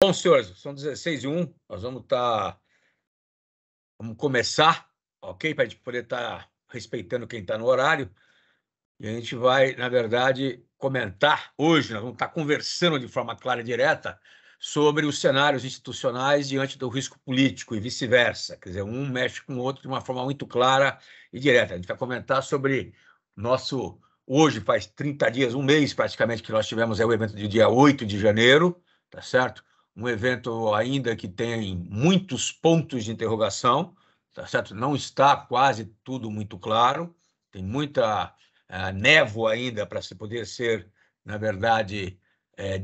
Bom, senhores, são 16h01, nós vamos começar, ok? Para a gente poder estar respeitando quem está no horário. E a gente vai, na verdade, comentar hoje, nós vamos estar conversando de forma clara e direta sobre os cenários institucionais diante do risco político e vice-versa. Quer dizer, um mexe com o outro de uma forma muito clara e direta. A gente vai comentar sobre nosso... Hoje faz 30 dias, um mês praticamente, que nós tivemos o evento do dia 8 de janeiro, tá certo? Um evento ainda que tem muitos pontos de interrogação, tá certo? Não está quase tudo muito claro, tem muita névoa ainda para se poder ser, na verdade,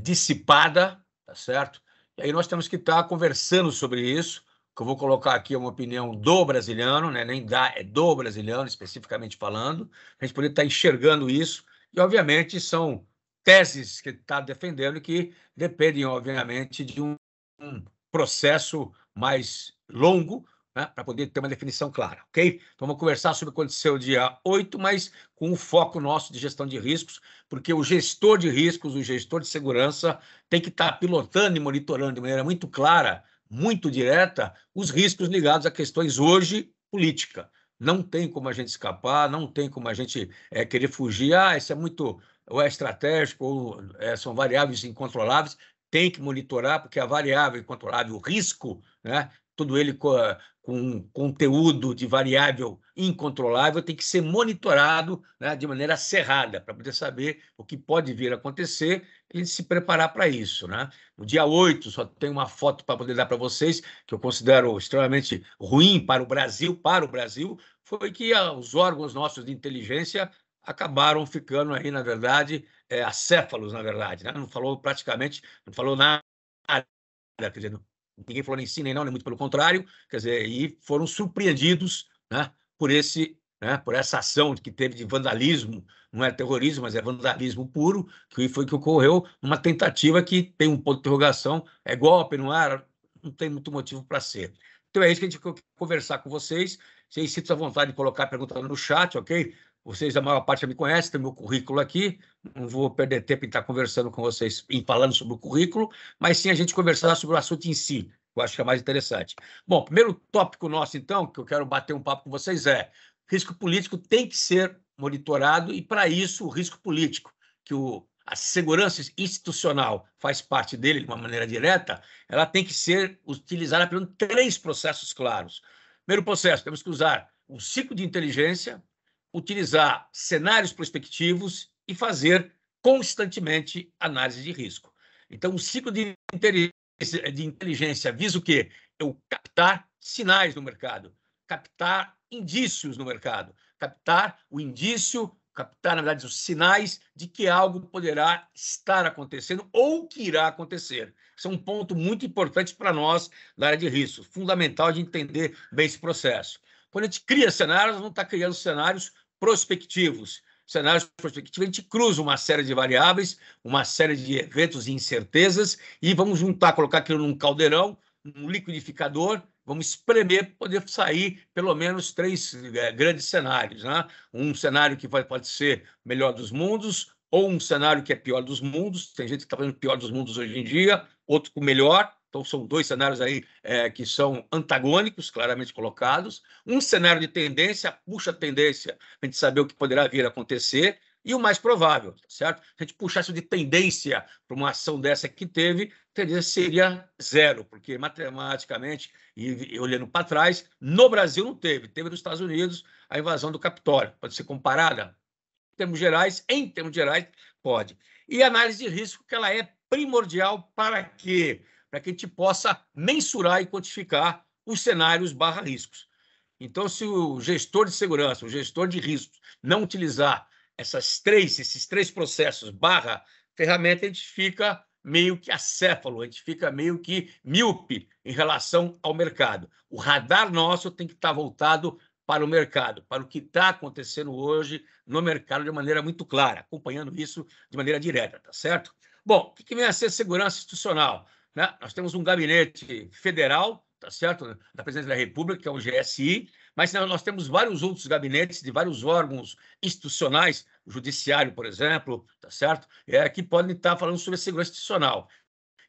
dissipada, tá certo? E aí nós temos que estar conversando sobre isso, que eu vou colocar aqui uma opinião do brasiliano, né? Nem é do brasiliano, especificamente falando, a gente poder estar enxergando isso, e, obviamente, são teses que está defendendo que dependem, obviamente, de um processo mais longo, né, para poder ter uma definição clara, ok? Então, vamos conversar sobre o que aconteceu dia 8, mas com o foco nosso de gestão de riscos, porque o gestor de riscos, o gestor de segurança, tem que estar pilotando e monitorando de maneira muito clara, muito direta, os riscos ligados a questões hoje política. Não tem como a gente escapar, não tem como a gente querer fugir. Isso é muito ou é estratégico, ou são variáveis incontroláveis. Tem que monitorar, porque a variável incontrolável, o risco, né, tudo ele com conteúdo de variável incontrolável, tem que ser monitorado, né, de maneira cerrada, para poder saber o que pode vir a acontecer e se preparar para isso, né? No dia 8, só tem uma foto para poder dar para vocês, que eu considero extremamente ruim para o Brasil, foi que os órgãos nossos de inteligência acabaram ficando aí, na verdade, acéfalos, na verdade, né? Não falou praticamente, não falou nada, quer dizer, ninguém falou nem sim, nem não, nem muito pelo contrário, quer dizer, e foram surpreendidos, né, por essa ação que teve de vandalismo, não é terrorismo, mas é vandalismo puro, que foi que ocorreu numa tentativa que tem um ponto de interrogação, é golpe, não tem muito motivo para ser. Então é isso que a gente quer conversar com vocês. Vocês sintam à vontade de colocar pergunta no chat, ok? Vocês, a maior parte já me conhece, tem meu currículo aqui, não vou perder tempo em estar conversando com vocês, falando sobre o currículo, mas sim a gente conversar sobre o assunto em si, que eu acho que é mais interessante. Bom, primeiro tópico nosso, então, que eu quero bater um papo com vocês risco político tem que ser monitorado e, para isso, o risco político, que a segurança institucional faz parte dele de uma maneira direta, ela tem que ser utilizada por 3 processos claros. Primeiro processo, temos que usar um ciclo de inteligência, utilizar cenários prospectivos e fazer constantemente análise de risco. Então, o ciclo de inteligência visa o quê? Eu captar sinais no mercado, captar indícios no mercado, captar o indício, captar, na verdade, os sinais de que algo poderá estar acontecendo ou que irá acontecer. Isso é um ponto muito importante para nós da área de risco, fundamental de entender bem esse processo. Quando a gente cria cenários, nós não está criando cenários prospectivos. Cenários prospectivos, a gente cruza uma série de variáveis, uma série de eventos e incertezas, e vamos juntar, colocar aquilo num caldeirão, um liquidificador, vamos espremer para poder sair pelo menos 3 grandes cenários, né? Um cenário que pode ser melhor dos mundos, ou um cenário que é pior dos mundos. Tem gente que está fazendo pior dos mundos hoje em dia, outro com melhor. Então, são 2 cenários aí que são antagônicos, claramente colocados. Um cenário de tendência, puxa a tendência para a gente saber o que poderá vir a acontecer, e o mais provável, certo? Se a gente puxasse de tendência para uma ação dessa que teve, tendência seria 0, porque matematicamente, e olhando para trás, no Brasil não teve. Teve nos Estados Unidos a invasão do Capitólio. Pode ser comparada? Em termos gerais, pode. E a análise de risco, que ela é primordial para quê? Para que a gente possa mensurar e quantificar os cenários /riscos. Então, se o gestor de segurança, o gestor de riscos, não utilizar esses 3 processos /ferramenta, a gente fica meio que acéfalo, a gente fica meio que míope em relação ao mercado. O radar nosso tem que estar voltado para o mercado, para o que está acontecendo hoje no mercado de maneira muito clara, acompanhando isso de maneira direta, tá certo? Bom, o que vem a ser segurança institucional? Né? Nós temos um gabinete federal, tá certo? Da Presidência da República, que é o GSI, mas nós temos vários outros gabinetes de vários órgãos institucionais, o Judiciário, por exemplo, tá certo? Que podem estar falando sobre a segurança institucional.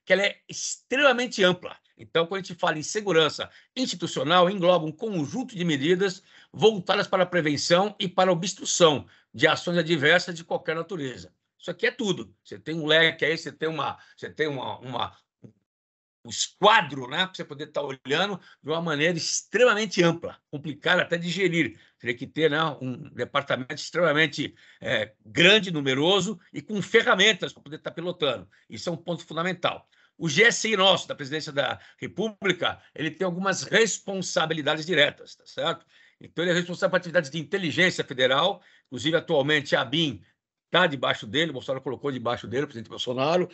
que ela é extremamente ampla. Então, quando a gente fala em segurança institucional, engloba um conjunto de medidas voltadas para a prevenção e para a obstrução de ações adversas de qualquer natureza. Isso aqui é tudo. Você tem um leque aí, você tem um esquadro, né, para você poder estar olhando de uma maneira extremamente ampla, complicada até de gerir. Teria que ter, né, um departamento extremamente grande, numeroso e com ferramentas para poder estar pilotando. Isso é um ponto fundamental. O GSI nosso, da Presidência da República, ele tem algumas responsabilidades diretas, tá certo? Então, ele é responsável por atividades de inteligência federal, inclusive, atualmente, a ABIN está debaixo dele, o Bolsonaro colocou debaixo dele, o presidente Bolsonaro.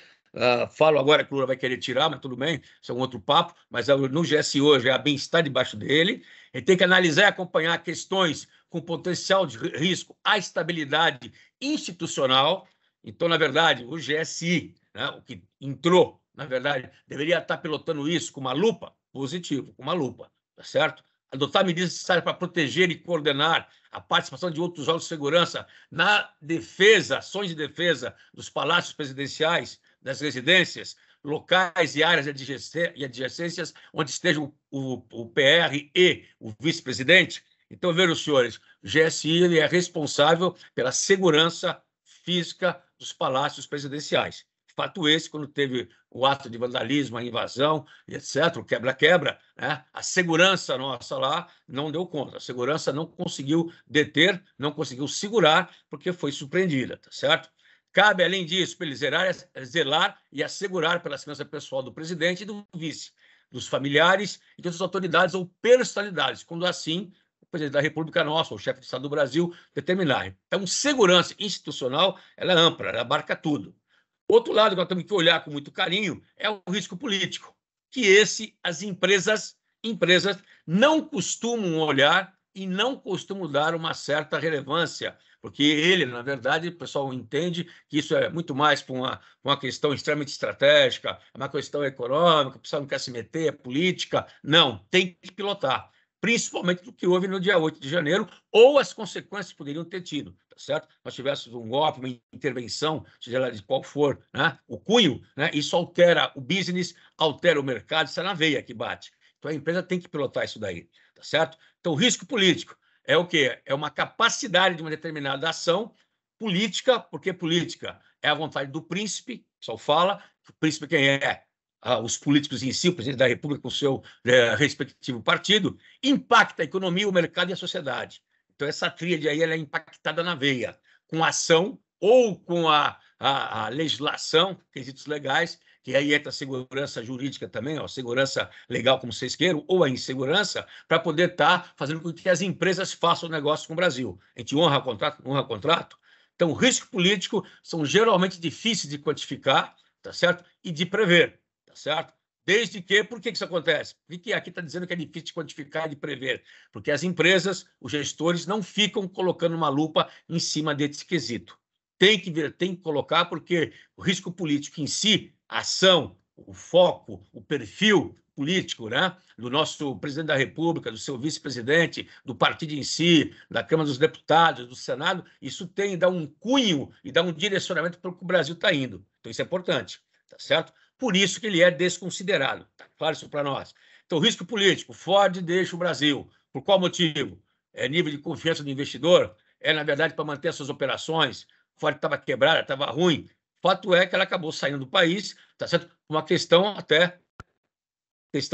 Falo agora que o Lula vai querer tirar, mas tudo bem, isso é um outro papo. Mas no GSI hoje, a ABIN está debaixo dele. Ele tem que analisar e acompanhar questões com potencial de risco à estabilidade institucional. Então, na verdade, o GSI, né, o que entrou, na verdade, deveria estar pilotando isso com uma lupa, positivo, com uma lupa, tá certo? Adotar medidas necessárias para proteger e coordenar a participação de outros órgãos de segurança na defesa, ações de defesa dos palácios presidenciais, das residências, locais e áreas e adjacências onde estejam o PR e o vice-presidente. Então, vejam, senhores, o GSI ele é responsável pela segurança física dos palácios presidenciais. Fato esse, quando teve o ato de vandalismo, a invasão, etc., o quebra-quebra, né? A segurança nossa lá não deu conta. A segurança não conseguiu deter, não conseguiu segurar, porque foi surpreendida, tá certo? Cabe, além disso, para ele zelar e assegurar pela segurança pessoal do presidente e do vice, dos familiares e de outras autoridades ou personalidades, quando assim o presidente da República nossa, ou o chefe de Estado do Brasil, determinar. Então, segurança institucional ela é ampla, ela abarca tudo. Outro lado que nós temos que olhar com muito carinho é o risco político, que as empresas não costumam olhar e não costumam dar uma certa relevância, porque ele, na verdade, o pessoal entende que isso é muito mais para uma questão extremamente estratégica, uma questão econômica, o pessoal não quer se meter, é política. Não, tem que pilotar, principalmente do que houve no dia 8 de janeiro, ou as consequências que poderiam ter tido, tá certo? Nós tivéssemos um golpe, uma intervenção, seja lá de qual for, né? O cunho, né? Isso altera o business, altera o mercado, isso é na veia que bate. Então, a empresa tem que pilotar isso daí, tá certo? Então, o risco político é o quê? É uma capacidade de uma determinada ação política, porque política é a vontade do príncipe, só fala, o príncipe quem é? Os políticos em si, o presidente da República com o seu respectivo partido, impacta a economia, o mercado e a sociedade. Então, essa tríade aí ela é impactada na veia, com ação ou com a legislação, quesitos legais, que aí entra a segurança jurídica também, a segurança legal, como vocês queiram, ou a insegurança, para poder estar fazendo com que as empresas façam negócio com o Brasil. A gente honra contrato, não honra contrato. Então, o risco político são geralmente difíceis de quantificar, tá certo? E de prever, tá certo? Desde que, por que isso acontece? Porque aqui está dizendo que é difícil de quantificar e de prever, porque as empresas, os gestores, não ficam colocando uma lupa em cima desse quesito. Tem que colocar, porque o risco político em si, a ação, o foco, o perfil político, né, do nosso presidente da República, do seu vice-presidente, do partido em si, da Câmara dos Deputados, do Senado, isso dá um cunho e dá um direcionamento para o que o Brasil está indo. Então, isso é importante, tá certo? Por isso que ele é desconsiderado. Tá claro isso para nós. Então, risco político, Ford deixa o Brasil. Por qual motivo? É nível de confiança do investidor? É, na verdade, para manter as suas operações? Ford estava quebrada, estava ruim. Fato é que ela acabou saindo do país, tá certo? Uma questão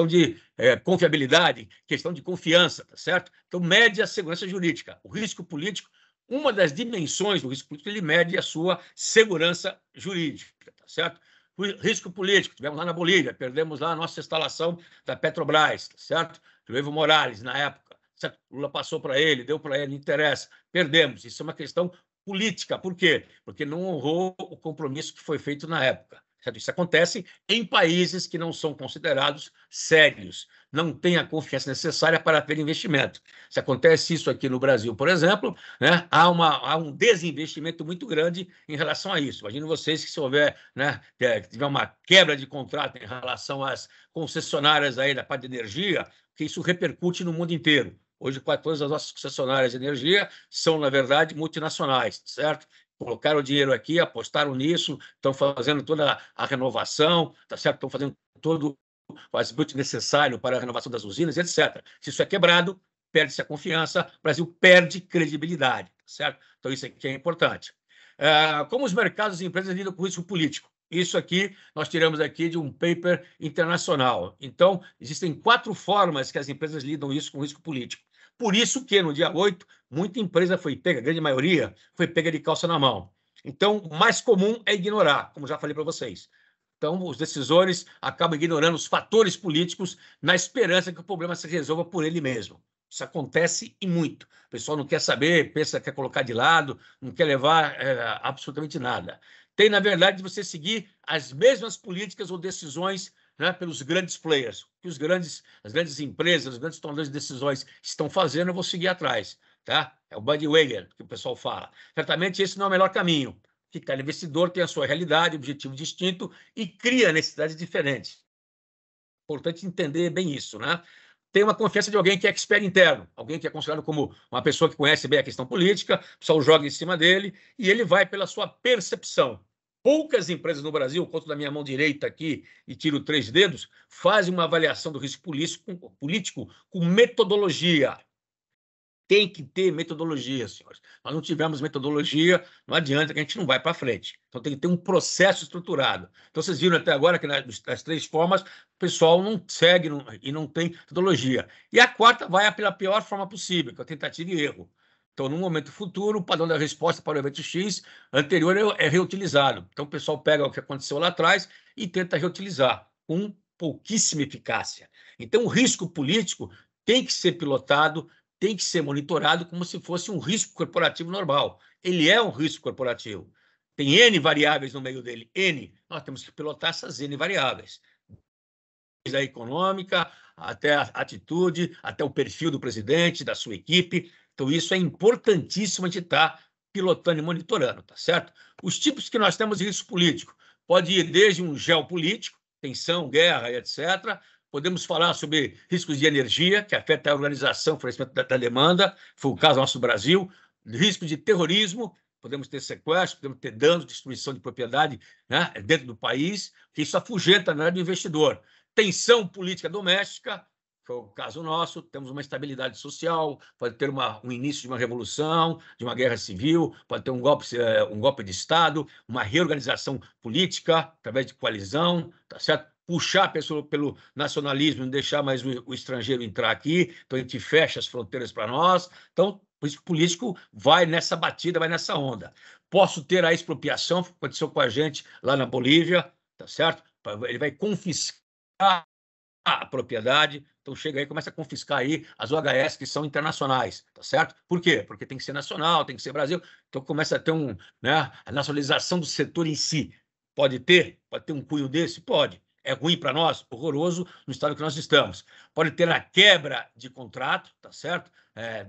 de confiabilidade, questão de confiança, tá certo? Então, mede a segurança jurídica. O risco político, uma das dimensões do risco político, ele mede a sua segurança jurídica, tá certo? O risco político, tivemos lá na Bolívia, perdemos lá a nossa instalação da Petrobras, tá certo? O Evo Morales, na época, certo? Lula passou para ele, deu para ele, não interessa, perdemos. Isso é uma questão política. Por quê? Porque não honrou o compromisso que foi feito na época. Certo? Isso acontece em países que não são considerados sérios, não têm a confiança necessária para ter investimento. Se acontece isso aqui no Brasil, por exemplo, né, há um desinvestimento muito grande em relação a isso. Imagino vocês que se houver, né, tiver uma quebra de contrato em relação às concessionárias aí da parte de energia, que isso repercute no mundo inteiro. Hoje, todas as nossas concessionárias de energia são, na verdade, multinacionais, certo? colocaram o dinheiro aqui, apostaram nisso, estão fazendo toda a renovação, tá certo? Estão fazendo todo o esgoto necessário para a renovação das usinas, etc. Se isso é quebrado, perde-se a confiança, o Brasil perde credibilidade, tá certo? Então, isso aqui é importante. Como os mercados e empresas lidam com risco político? Isso aqui nós tiramos aqui de um paper internacional. Então, existem 4 formas que as empresas lidam isso com risco político. Por isso que, no dia 8, muita empresa foi pega, a grande maioria foi pega de calça na mão. Então, o mais comum é ignorar, como já falei para vocês. Então, os decisores acabam ignorando os fatores políticos na esperança que o problema se resolva por ele mesmo. Isso acontece e muito. O pessoal não quer saber, pensa que quer colocar de lado, não quer levar absolutamente nada. Tem, na verdade, você seguir as mesmas políticas ou decisões, né, pelos grandes players, que as grandes empresas, os grandes tomadores de decisões estão fazendo, eu vou seguir atrás. Tá? É o bandwagon que o pessoal fala. Certamente esse não é o melhor caminho. Que cada investidor tem a sua realidade, objetivo distinto e cria necessidades diferentes. Importante entender bem isso, né? Tem uma confiança de alguém que é expert interno, alguém que é considerado como uma pessoa que conhece bem a questão política, o pessoal joga em cima dele e ele vai pela sua percepção. Poucas empresas no Brasil, conto da minha mão direita aqui e tiro 3 dedos, fazem uma avaliação do risco político com metodologia. Tem que ter metodologia, senhores. Nós não tivemos metodologia, não adianta que a gente não vai para frente. Então, tem que ter um processo estruturado. Então, vocês viram até agora que nas 3 formas, o pessoal não segue e não tem metodologia. E a quarta vai pela pior forma possível, que é a tentativa e erro. Então, no momento futuro, o padrão da resposta para o evento X anterior é reutilizado. Então, o pessoal pega o que aconteceu lá atrás e tenta reutilizar, com pouquíssima eficácia. Então, o risco político tem que ser pilotado, tem que ser monitorado como se fosse um risco corporativo normal. Ele é um risco corporativo. Tem N variáveis no meio dele. N. Nós temos que pilotar essas N variáveis. Da econômica, até a atitude, até o perfil do presidente, da sua equipe. Então, isso é importantíssimo a gente estar pilotando e monitorando, tá certo? Os tipos que nós temos de risco político pode ir desde um geopolítico, tensão, guerra, etc., podemos falar sobre riscos de energia, que afeta a organização, o fornecimento da demanda, foi o caso nosso do Brasil, risco de terrorismo, podemos ter sequestro, podemos ter danos, destruição de propriedade, né, dentro do país, que isso afugenta, na verdade, do investidor. Tensão política doméstica, foi o caso nosso, temos uma estabilidade social, pode ter um início de uma revolução, de uma guerra civil, pode ter um golpe de Estado, uma reorganização política através de coalizão, tá certo? Puxar a pessoa pelo nacionalismo, não deixar mais o estrangeiro entrar aqui, então a gente fecha as fronteiras para nós. Então, o risco político vai nessa batida, vai nessa onda. Posso ter a expropriação, aconteceu com a gente lá na Bolívia, tá certo? Ele vai confiscar a propriedade, então chega aí e começa a confiscar aí as OHS que são internacionais, tá certo? Por quê? Porque tem que ser nacional, tem que ser Brasil, então começa a ter a nacionalização do setor em si. Pode ter um cunho desse? Pode. É ruim para nós? Horroroso no estado que nós estamos. Pode ter a quebra de contrato, tá certo?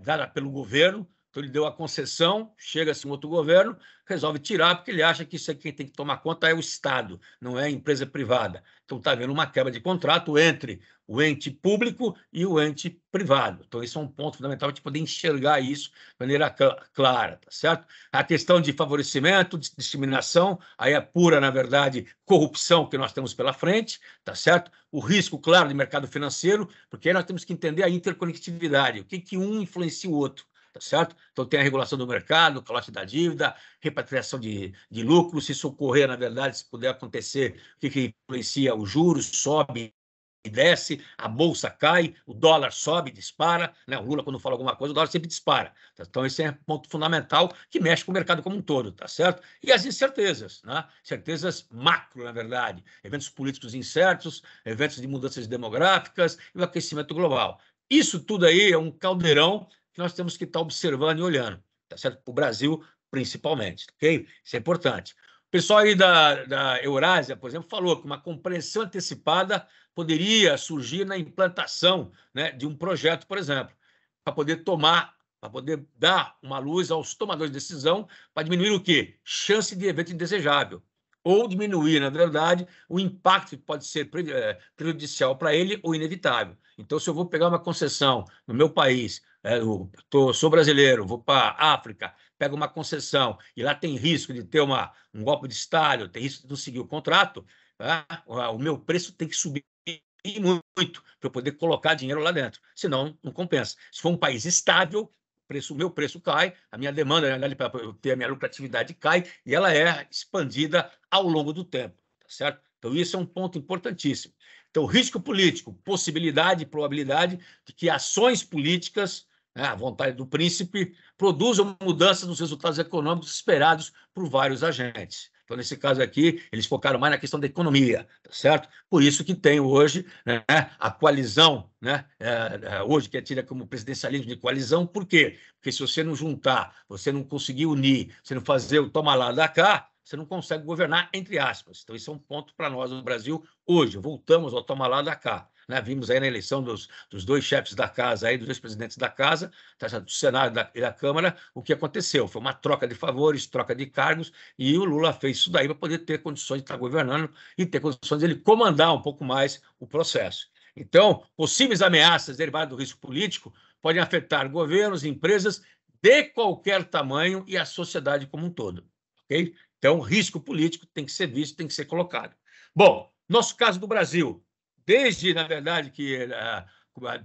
Dada pelo governo, então ele deu a concessão, chega-se um outro governo, resolve tirar, porque ele acha que isso aqui quem tem que tomar conta é o Estado, não é a empresa privada. Então está havendo uma quebra de contrato entre o ente público e o ente privado. Então, isso é um ponto fundamental de poder enxergar isso de maneira clara, tá certo? A questão de favorecimento, de discriminação, aí é pura, na verdade, corrupção que nós temos pela frente, tá certo? O risco, claro, de mercado financeiro, porque aí nós temos que entender a interconectividade, o que um influencia o outro. Tá certo? Então, tem a regulação do mercado, calote da dívida, repatriação de lucros, se isso ocorrer, na verdade, se puder acontecer, o que influencia os juros, sobe e desce, a bolsa cai, o dólar sobe, dispara, né? O Lula, quando fala alguma coisa, o dólar sempre dispara. Então, esse é um ponto fundamental que mexe com o mercado como um todo, tá certo? E as incertezas, né? Certezas macro, na verdade, eventos políticos incertos, eventos de mudanças demográficas e o aquecimento global. Isso tudo aí é um caldeirão que nós temos que estar observando e olhando, tá certo? Para o Brasil, principalmente, ok? Isso é importante. O pessoal aí da Eurásia, por exemplo, falou que uma compreensão antecipada poderia surgir na implantação, né, de um projeto, por exemplo, para poder dar uma luz aos tomadores de decisão para diminuir o quê? Chance de evento indesejável. Ou diminuir, na verdade, o impacto que pode ser prejudicial para ele ou inevitável. Então, se eu vou pegar uma concessão no meu país, sou brasileiro, vou para a África, pega uma concessão e lá tem risco de ter um golpe de Estado, tem risco de não seguir o contrato, tá? O meu preço tem que subir muito para eu poder colocar dinheiro lá dentro, senão não compensa. Se for um país estável, o meu preço cai, a minha demanda, na verdade, para eu ter a minha lucratividade cai e ela é expandida ao longo do tempo, tá certo? Então, isso é um ponto importantíssimo. Então, risco político, possibilidade e probabilidade de que ações políticas, né, à vontade do príncipe, produzam mudanças nos resultados econômicos esperados por vários agentes. Então, nesse caso aqui, eles focaram mais na questão da economia, tá certo? Por isso que tem hoje, né, a coalizão, né, hoje que é tida como presidencialismo de coalizão. Por quê? Porque se você não juntar, você não conseguir unir, você não fazer o toma lá da cá, você não consegue governar, entre aspas. Então, isso é um ponto para nós no Brasil hoje. Voltamos ao toma lá da cá. Né? Vimos aí na eleição dos dois chefes da casa, aí, dos dois presidentes da casa, do Senado e da Câmara, o que aconteceu? Foi uma troca de favores, troca de cargos, e o Lula fez isso daí para poder ter condições de estar governando e ter condições de ele comandar um pouco mais o processo. Então, possíveis ameaças derivadas do risco político podem afetar governos, empresas de qualquer tamanho e a sociedade como um todo. Okay? Então, o risco político tem que ser visto, tem que ser colocado. Bom, nosso caso do Brasil, desde, na verdade, que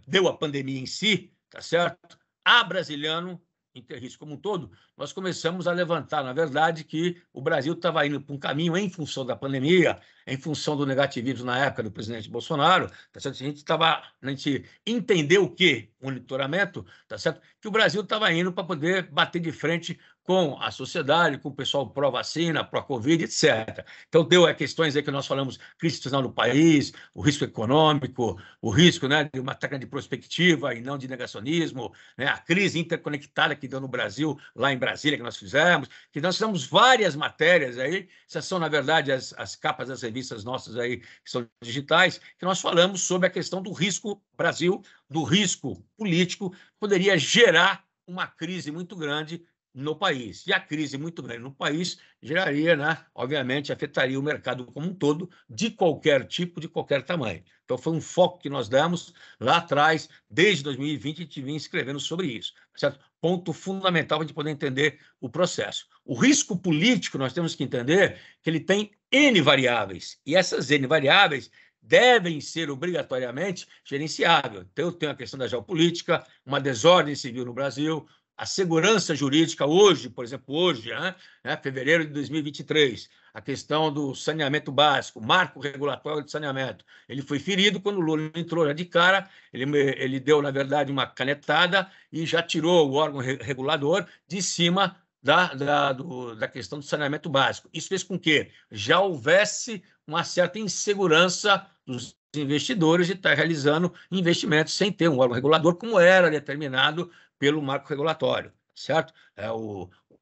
deu a pandemia em si, tá certo? A Brasiliano, Interrisco como um todo, nós começamos a levantar, na verdade, que o Brasil estava indo para um caminho em função da pandemia, em função do negativismo na época do presidente Bolsonaro, tá certo? A gente entendeu o quê? Monitoramento, tá certo? Que o Brasil estava indo para poder bater de frente com a sociedade, com o pessoal pró-vacina, pró-Covid, etc. Então, deu questões aí que nós falamos, crise institucional no país, o risco econômico, o risco, né, de uma técnica de prospectiva e não de negacionismo, né, a crise interconectada que deu no Brasil, lá em Brasília, que nós fizemos várias matérias aí, essas são, na verdade, as capas das revistas nossas aí, que são digitais, que nós falamos sobre a questão do risco Brasil, do risco político, poderia gerar uma crise muito grande no país. E a crise muito grande no país geraria, né, obviamente, afetaria o mercado como um todo, de qualquer tipo, de qualquer tamanho. Então, foi um foco que nós demos lá atrás, desde 2020, a gente vinha escrevendo sobre isso. Certo? Ponto fundamental para a gente poder entender o processo. O risco político, nós temos que entender que ele tem N variáveis, e essas N variáveis devem ser obrigatoriamente gerenciáveis. Então, eu tenho a questão da geopolítica, uma desordem civil no Brasil, a segurança jurídica hoje, por exemplo, hoje, fevereiro de 2023, a questão do saneamento básico, marco regulatório de saneamento. Ele foi ferido quando o Lula entrou já de cara, ele deu, na verdade, uma canetada e já tirou o órgão regulador de cima da questão do saneamento básico. Isso fez com que já houvesse uma certa insegurança dos investidores de estar realizando investimentos sem ter um órgão regulador, como era determinado pelo marco regulatório, certo?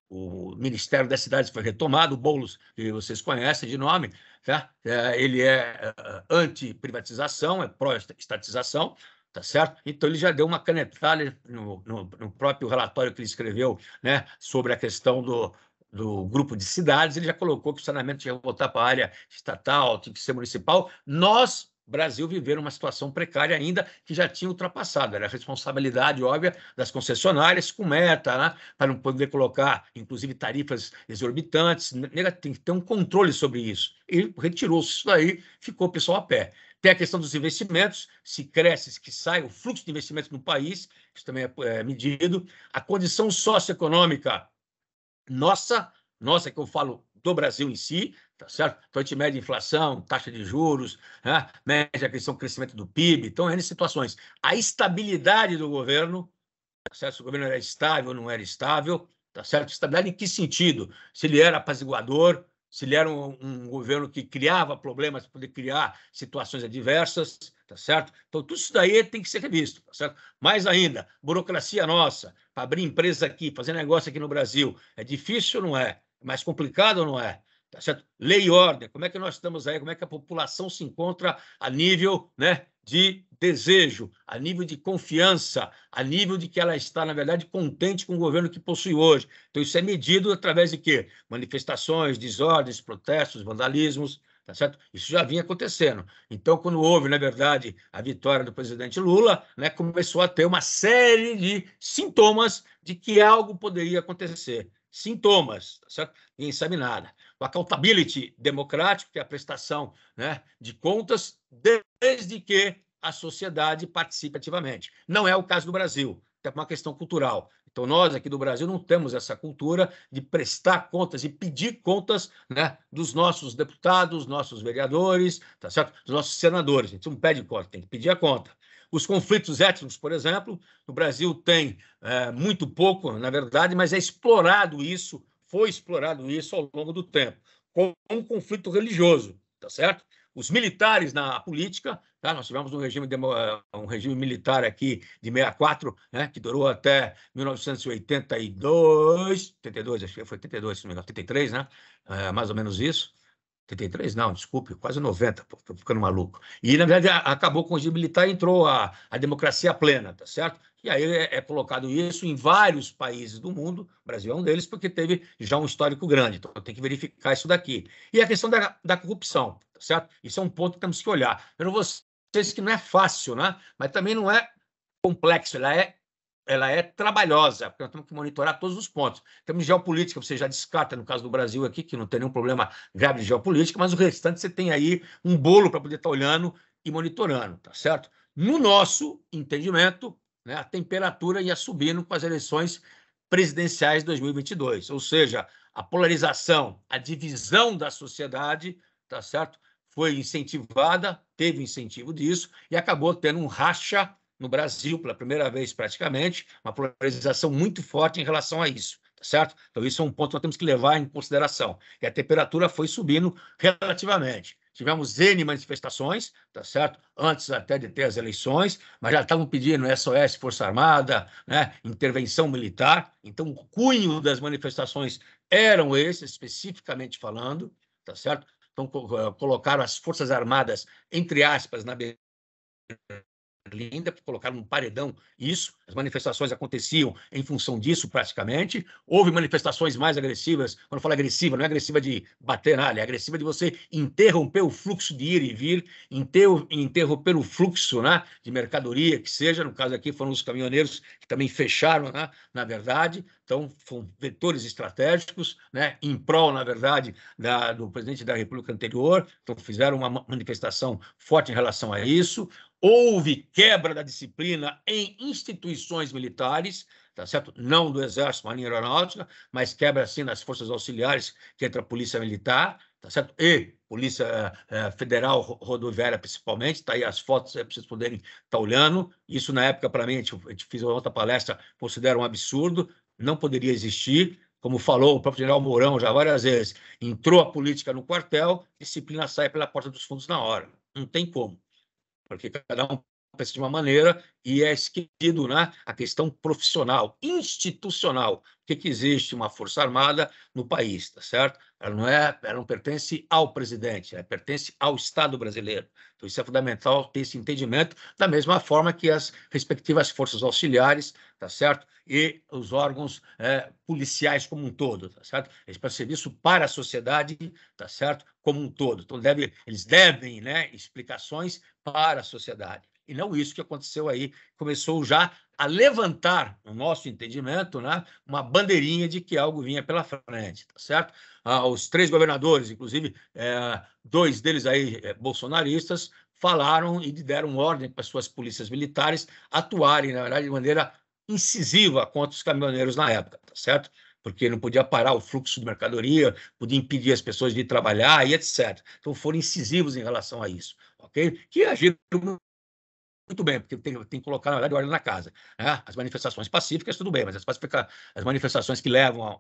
O Ministério das Cidades foi retomado, o Boulos, que vocês conhecem de nome, tá? Ele é anti-privatização, é pró-estatização, tá certo? Então, ele já deu uma canetada no próprio relatório que ele escreveu, né, sobre a questão do grupo de cidades, ele já colocou que o saneamento tinha que voltar para a área estatal, tinha que ser municipal. Nós, Brasil, viver uma situação precária ainda que já tinha ultrapassado. Era a responsabilidade óbvia das concessionárias com meta, né? Para não poder colocar, inclusive, tarifas exorbitantes. Tem que ter um controle sobre isso. E retirou-se isso daí, ficou o pessoal a pé. Tem a questão dos investimentos, se cresce, se sai, o fluxo de investimentos no país, isso também é medido. A condição socioeconômica nossa, que eu falo do Brasil em si, tá certo? Então, a gente mede inflação, taxa de juros, né? Mede a questão do crescimento do PIB, então, N situações. A estabilidade do governo, tá certo? Se o governo era estável ou não era estável, tá certo? Estabilidade em que sentido? Se ele era apaziguador, se ele era um governo que criava problemas para poder criar situações adversas, tá certo? Então, tudo isso daí tem que ser revisto, tá certo? Mais ainda, burocracia nossa, para abrir empresa aqui, fazer negócio aqui no Brasil, é difícil ou não é? É mais complicado ou não é? Tá certo? Lei e ordem, como é que nós estamos aí? Como é que a população se encontra a nível, né, de desejo, a nível de confiança, a nível de que ela está, na verdade, contente com o governo que possui hoje. Então, isso é medido através de quê? Manifestações, desordens, protestos, vandalismos, tá certo? Isso já vinha acontecendo. Então, quando houve, na verdade, a vitória do presidente Lula, né, começou a ter uma série de sintomas de que algo poderia acontecer. sintomas, tá certo? Ninguém sabe nada. O accountability democrático, que é a prestação, né, de contas, desde que a sociedade participe ativamente. Não é o caso do Brasil, é uma questão cultural. Então, nós aqui do Brasil não temos essa cultura de prestar contas e pedir contas, né, dos nossos deputados, nossos vereadores, tá certo? Dos nossos senadores. A gente não pede conta, tem que pedir a conta. Os conflitos étnicos, por exemplo, no Brasil tem muito pouco, na verdade, mas é explorado isso, foi explorado isso ao longo do tempo, com um conflito religioso, tá certo? Os militares na política, tá? Nós tivemos um regime militar aqui de 64, né, que durou até 1982, 82, acho que foi 82, se não me engano, 83, né? Mais ou menos isso. 83, não, desculpe, quase 90, estou ficando maluco. E, na verdade, acabou com o regime militar e entrou a democracia plena, tá certo? E aí é colocado isso em vários países do mundo, o Brasil é um deles, porque teve já um histórico grande, então tem que verificar isso daqui. E a questão da corrupção, tá certo? Isso é um ponto que temos que olhar. Eu não vou dizer que não é fácil, né? Mas também não é complexo, ela é trabalhosa, porque nós temos que monitorar todos os pontos. Em termos de geopolítica, você já descarta, no caso do Brasil aqui, que não tem nenhum problema grave de geopolítica, mas o restante você tem aí um bolo para poder estar olhando e monitorando, tá certo? No nosso entendimento, né, a temperatura ia subindo com as eleições presidenciais de 2022, ou seja, a polarização, a divisão da sociedade, tá certo? Foi incentivada, teve incentivo disso, e acabou tendo um racha no Brasil, pela primeira vez praticamente, uma polarização muito forte em relação a isso, tá certo? Então, isso é um ponto que nós temos que levar em consideração. E a temperatura foi subindo relativamente. Tivemos N manifestações, tá certo? Antes até de ter as eleições, mas já estavam pedindo SOS, Força Armada, né? Intervenção militar. Então, o cunho das manifestações eram esses, especificamente falando, tá certo? Então, colocaram as Forças Armadas, entre aspas, na Berlinda, colocaram um paredão isso, as manifestações aconteciam em função disso praticamente, houve manifestações mais agressivas, quando eu falo agressiva, não é agressiva de bater nada, é agressiva de você interromper o fluxo de ir e vir, interromper o fluxo, né, de mercadoria, que seja, no caso aqui foram os caminhoneiros que também fecharam, né, na verdade, então foram vetores estratégicos, né, em prol, na verdade, do presidente da República anterior, então fizeram uma manifestação forte em relação a isso. Houve quebra da disciplina em instituições militares, tá certo? Não do Exército, Marinha Aeronáutica, mas quebra, sim, nas forças auxiliares, que entra a Polícia Militar, tá certo? E Polícia Federal Rodoviária, principalmente. Está aí as fotos para vocês poderem estar olhando. Isso, na época, para mim, a gente fez uma outra palestra, considero um absurdo, não poderia existir. Como falou o próprio general Mourão já várias vezes, entrou a política no quartel, disciplina sai pela porta dos fundos na hora. Não tem como, porque cada um pensa de uma maneira e é esquecido, né, a questão profissional, institucional. O que existe uma Força Armada no país, tá certo? Ela não pertence ao presidente, ela pertence ao Estado brasileiro. Então, isso é fundamental ter esse entendimento, da mesma forma que as respectivas forças auxiliares, tá certo? E os órgãos policiais como um todo, tá certo? Eles prestam serviço para a sociedade, tá certo? Como um todo. Então, eles devem, né, explicações para a sociedade. E não isso que aconteceu aí, começou já a levantar, no nosso entendimento, né, uma bandeirinha de que algo vinha pela frente, tá certo? Os 3 governadores, inclusive 2 deles aí bolsonaristas, falaram e deram ordem para as suas polícias militares atuarem, na verdade, de maneira incisiva contra os caminhoneiros na época, tá certo? Porque não podia parar o fluxo de mercadoria, podia impedir as pessoas de ir trabalhar e etc. Então, foram incisivos em relação a isso, ok? Que agiram muito bem, porque tem que colocar, na verdade, ordem na casa, né? As manifestações pacíficas, tudo bem, mas as manifestações que levam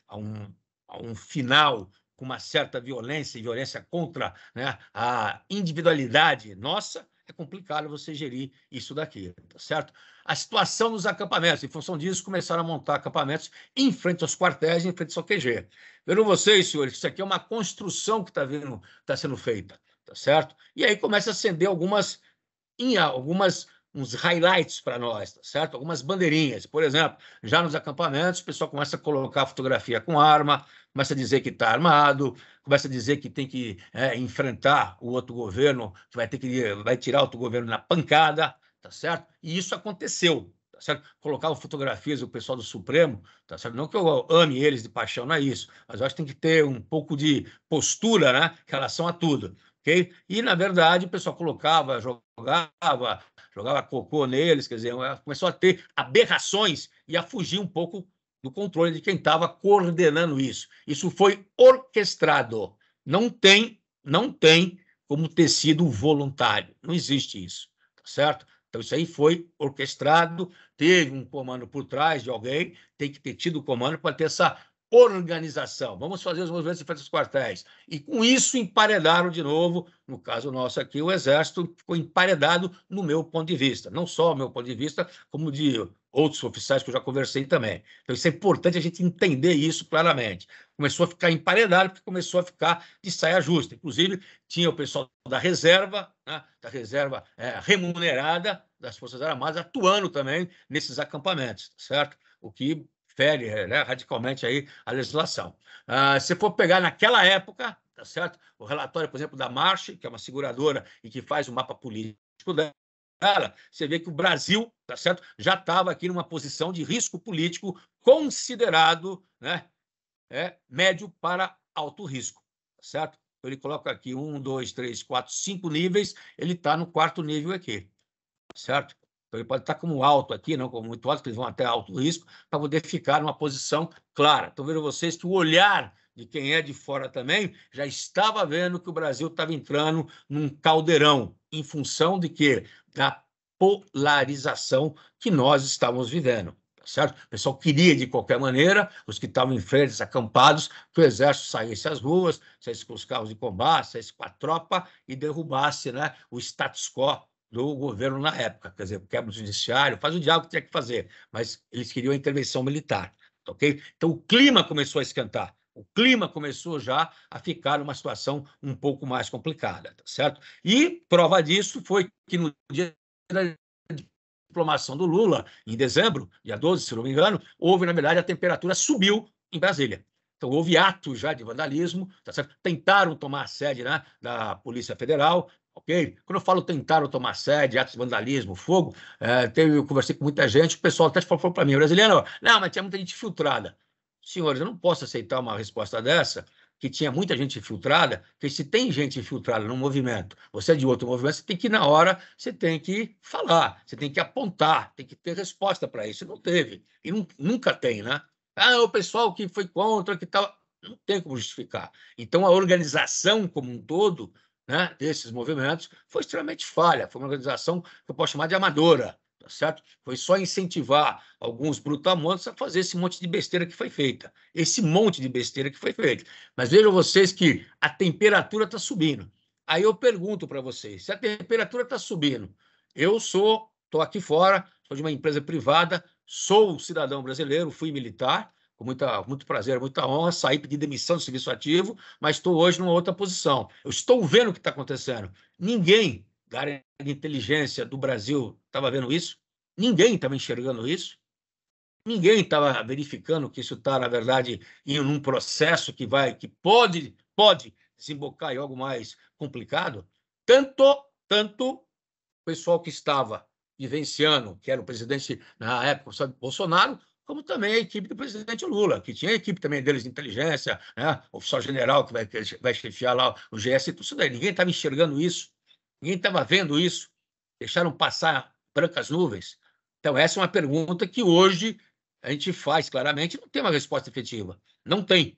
a um final com uma certa violência, e violência contra, né, a individualidade nossa, é complicado você gerir isso daqui, tá certo? A situação nos acampamentos, em função disso, começaram a montar acampamentos em frente aos quartéis, em frente ao QG. Viram vocês, senhores, isso aqui é uma construção que está sendo feita, tá certo? E aí começa a acender uns highlights para nós, tá certo? Algumas bandeirinhas. Por exemplo, já nos acampamentos, o pessoal começa a colocar fotografia com arma, começa a dizer que está armado, começa a dizer que tem que enfrentar o outro governo, que vai tirar outro governo na pancada, tá certo? E isso aconteceu, tá certo? Colocavam fotografias do pessoal do Supremo, tá certo? Não que eu ame eles de paixão, não é isso, mas eu acho que tem que ter um pouco de postura, né, em relação a tudo, ok? E, na verdade, o pessoal colocava, jogava cocô neles, quer dizer, começou a ter aberrações e a fugir um pouco do controle de quem estava coordenando isso. Isso foi orquestrado. Não tem como ter sido voluntário. Não existe isso, tá certo? Então, isso aí foi orquestrado, teve um comando por trás de alguém, tem que ter tido o comando para ter essa organização. Vamos fazer os movimentos de frente aos quartéis. E, com isso, emparedaram de novo, no caso nosso aqui, o Exército ficou emparedado no meu ponto de vista. Não só o meu ponto de vista, como de outros oficiais que eu já conversei também. Então, isso é importante a gente entender isso claramente. Começou a ficar emparedado, porque começou a ficar de saia justa. Inclusive, tinha o pessoal da reserva, né, remunerada das Forças Armadas, atuando também nesses acampamentos, certo? O que fere, né, radicalmente aí a legislação. Se for pegar naquela época, tá certo? O relatório, por exemplo, da March, que é uma seguradora e que faz o mapa político dela, você vê que o Brasil, tá certo, já estava aqui numa posição de risco político considerado, né, médio para alto risco, tá certo? Então, ele coloca aqui 1, 2, 3, 4, 5 níveis, ele está no 4º nível aqui, certo? Então, ele pode estar como alto aqui, não como muito alto, que eles vão até alto risco, para poder ficar numa posição clara. Estão vendo vocês que o olhar de quem é de fora também já estava vendo que o Brasil estava entrando num caldeirão, em função de quê? Da polarização que nós estamos vivendo. Certo? O pessoal queria, de qualquer maneira, os que estavam em frente, acampados, que o Exército saísse às ruas, saísse com os carros de combate, saísse com a tropa e derrubasse, né, o status quo do governo na época. Quer dizer, quebra o judiciário, faz o diabo que tinha que fazer, mas eles queriam a intervenção militar. Ok? Então, o clima começou a esquentar. O clima começou já a ficar numa situação um pouco mais complicada, tá certo? E prova disso foi que no dia da diplomação do Lula, em dezembro, dia 12, se não me engano, houve, na verdade, a temperatura subiu em Brasília. Então, houve atos já de vandalismo, tá certo? Tentaram tomar a sede, né, da Polícia Federal, ok? Quando eu falo tentaram tomar sede, atos de vandalismo, fogo, eu conversei com muita gente, o pessoal até falou para mim, brasileiro, não, mas tinha muita gente filtrada. Senhores, eu não posso aceitar uma resposta dessa, que tinha muita gente infiltrada, porque se tem gente infiltrada no movimento, você é de outro movimento, você tem que, na hora, você tem que falar, você tem que apontar, tem que ter resposta para isso. Não teve, e nunca tem, né? O pessoal que foi contra, que tal, não tem como justificar. Então, a organização como um todo, né, desses movimentos foi extremamente falha, foi uma organização que eu posso chamar de amadora, tá certo? Foi só incentivar alguns brutamontes a fazer esse monte de besteira que foi feita. Esse monte de besteira que foi feita. Mas vejam vocês que a temperatura está subindo. Aí eu pergunto para vocês, se a temperatura está subindo, estou aqui fora, sou de uma empresa privada, sou um cidadão brasileiro, fui militar, com muito prazer, muita honra, saí pedir demissão do serviço ativo, mas estou hoje numa outra posição. Eu estou vendo o que está acontecendo. Ninguém da área de inteligência do Brasil estava vendo isso, ninguém estava enxergando isso, ninguém estava verificando que isso está, na verdade, em um processo que pode desembocar em algo mais complicado. Tanto o pessoal que estava vivenciando, que era o presidente, na época, o Bolsonaro, como também a equipe do presidente Lula, que tinha a equipe também deles de inteligência, né? Oficial-general que vai chefiar lá o GS, tudo isso daí. Ninguém estava enxergando isso, ninguém estava vendo isso, deixaram passar brancas nuvens. Então, essa é uma pergunta que hoje a gente faz claramente, não tem uma resposta efetiva. Não tem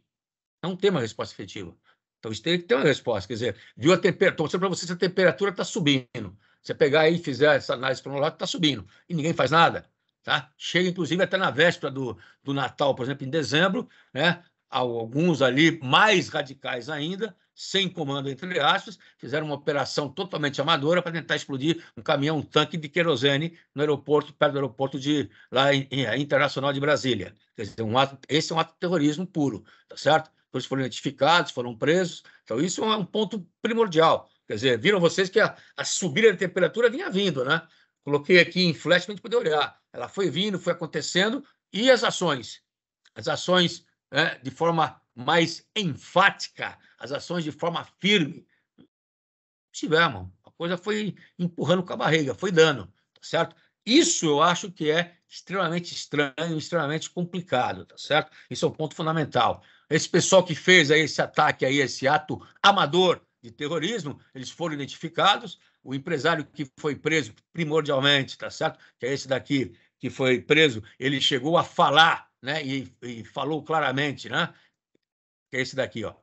uma resposta efetiva. Então, isso tem que ter uma resposta. Quer dizer, viu a temperatura, estou mostrando para você se a temperatura está subindo. Você pegar aí e fizer essa análise cronológica, está subindo. E ninguém faz nada. Tá? Chega, inclusive, até na véspera do Natal, por exemplo, em dezembro, né? Alguns ali mais radicais ainda, sem comando, entre aspas, fizeram uma operação totalmente amadora para tentar explodir um caminhão, um tanque de querosene no aeroporto, perto do aeroporto internacional de Brasília. Quer dizer, esse é um ato de terrorismo puro, tá certo? Eles foram identificados, foram presos. Então, isso é um ponto primordial. Quer dizer, viram vocês que a subida da temperatura vinha vindo, né? Coloquei aqui em flash para a gente poder olhar. Ela foi vindo, foi acontecendo, e as ações? As ações, né, de forma mais enfática, as ações de forma firme. Tivemos. A coisa foi empurrando com a barriga, foi dando, tá certo? Isso eu acho que é extremamente estranho, extremamente complicado, tá certo? Isso é um ponto fundamental. Esse pessoal que fez aí esse ataque, aí, esse ato amador de terrorismo, eles foram identificados. O empresário que foi preso primordialmente, tá certo? Que é esse daqui que foi preso, ele chegou a falar, né? E falou claramente, né? Que é esse daqui, ó.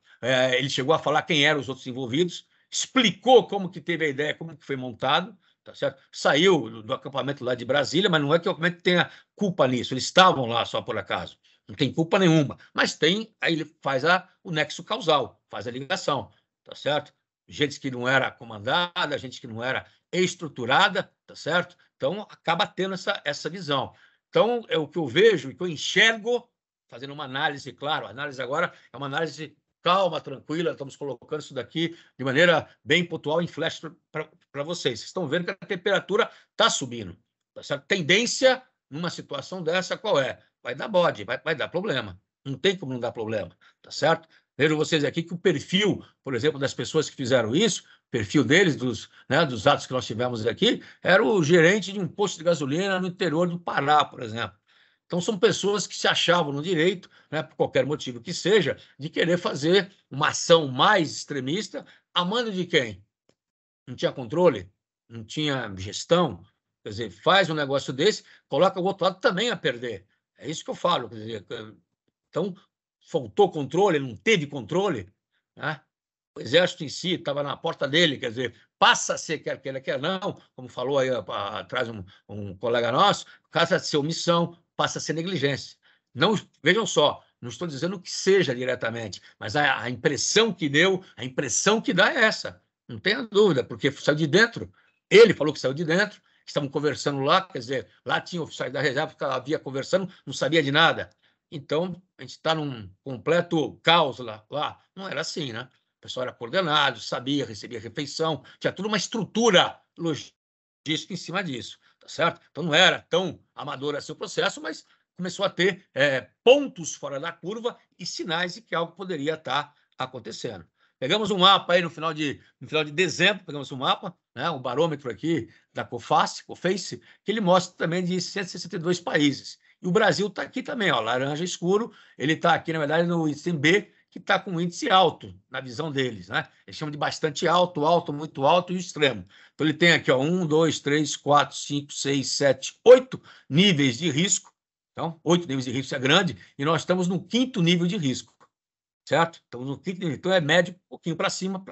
Ele chegou a falar quem eram os outros envolvidos, explicou como que teve a ideia, como que foi montado, tá certo? Saiu do acampamento lá de Brasília, mas não é que o acampamento tenha culpa nisso, eles estavam lá só por acaso, não tem culpa nenhuma, mas tem, aí ele faz o nexo causal, faz a ligação, tá certo? Gente que não era comandada, gente que não era estruturada, tá certo? Então, acaba tendo essa visão. Então, é o que eu vejo e que eu enxergo, fazendo uma análise, claro, a análise agora é uma análise calma, tranquila, estamos colocando isso daqui de maneira bem pontual em flash para vocês. Vocês estão vendo que a temperatura está subindo. Tá certo? Tendência, numa situação dessa, qual é? Vai dar bode, vai dar problema. Não tem como não dar problema, tá certo? Vejo vocês aqui que o perfil, por exemplo, das pessoas que fizeram isso, o perfil deles, dos atos que nós tivemos aqui, era o gerente de um posto de gasolina no interior do Pará, por exemplo. Então, são pessoas que se achavam no direito, né, por qualquer motivo que seja, de querer fazer uma ação mais extremista, a mando de quem? Não tinha controle, não tinha gestão. Quer dizer, faz um negócio desse, coloca o outro lado também a perder. É isso que eu falo. Quer dizer, então, faltou controle, não teve controle, né? O exército em si estava na porta dele, quer dizer, passa a ser, quer queira, quer não, como falou aí atrás um colega nosso, passa a ser omissão, passa a ser negligência. Não, vejam só, não estou dizendo que seja diretamente, mas a impressão que deu, a impressão que dá é essa, não tenha dúvida, porque saiu de dentro, ele falou que saiu de dentro, estavam conversando lá, quer dizer, lá tinha oficiais da reserva que havia conversando, não sabia de nada. Então, a gente está num completo caos lá. Não era assim, né? O pessoal era coordenado, sabia, recebia refeição, tinha toda uma estrutura logística em cima disso, tá certo? Então não era tão amador assim o processo, mas começou a ter pontos fora da curva e sinais de que algo poderia estar acontecendo. Pegamos um mapa aí no final de dezembro, pegamos um mapa, né, um barômetro aqui da COFACE, que ele mostra também de 162 países. E o Brasil está aqui também, ó, laranja escuro, ele está aqui, na verdade, no índice B, que está com um índice alto, na visão deles, né? Eles chamam de bastante alto, alto, muito alto e extremo. Então, ele tem aqui, ó, 1, 2, 3, 4, 5, 6, 7, 8 níveis de risco. Então, 8 níveis de risco é grande, e nós estamos no 5º nível de risco, certo? Estamos no 5º nível. Então, é médio, um pouquinho para cima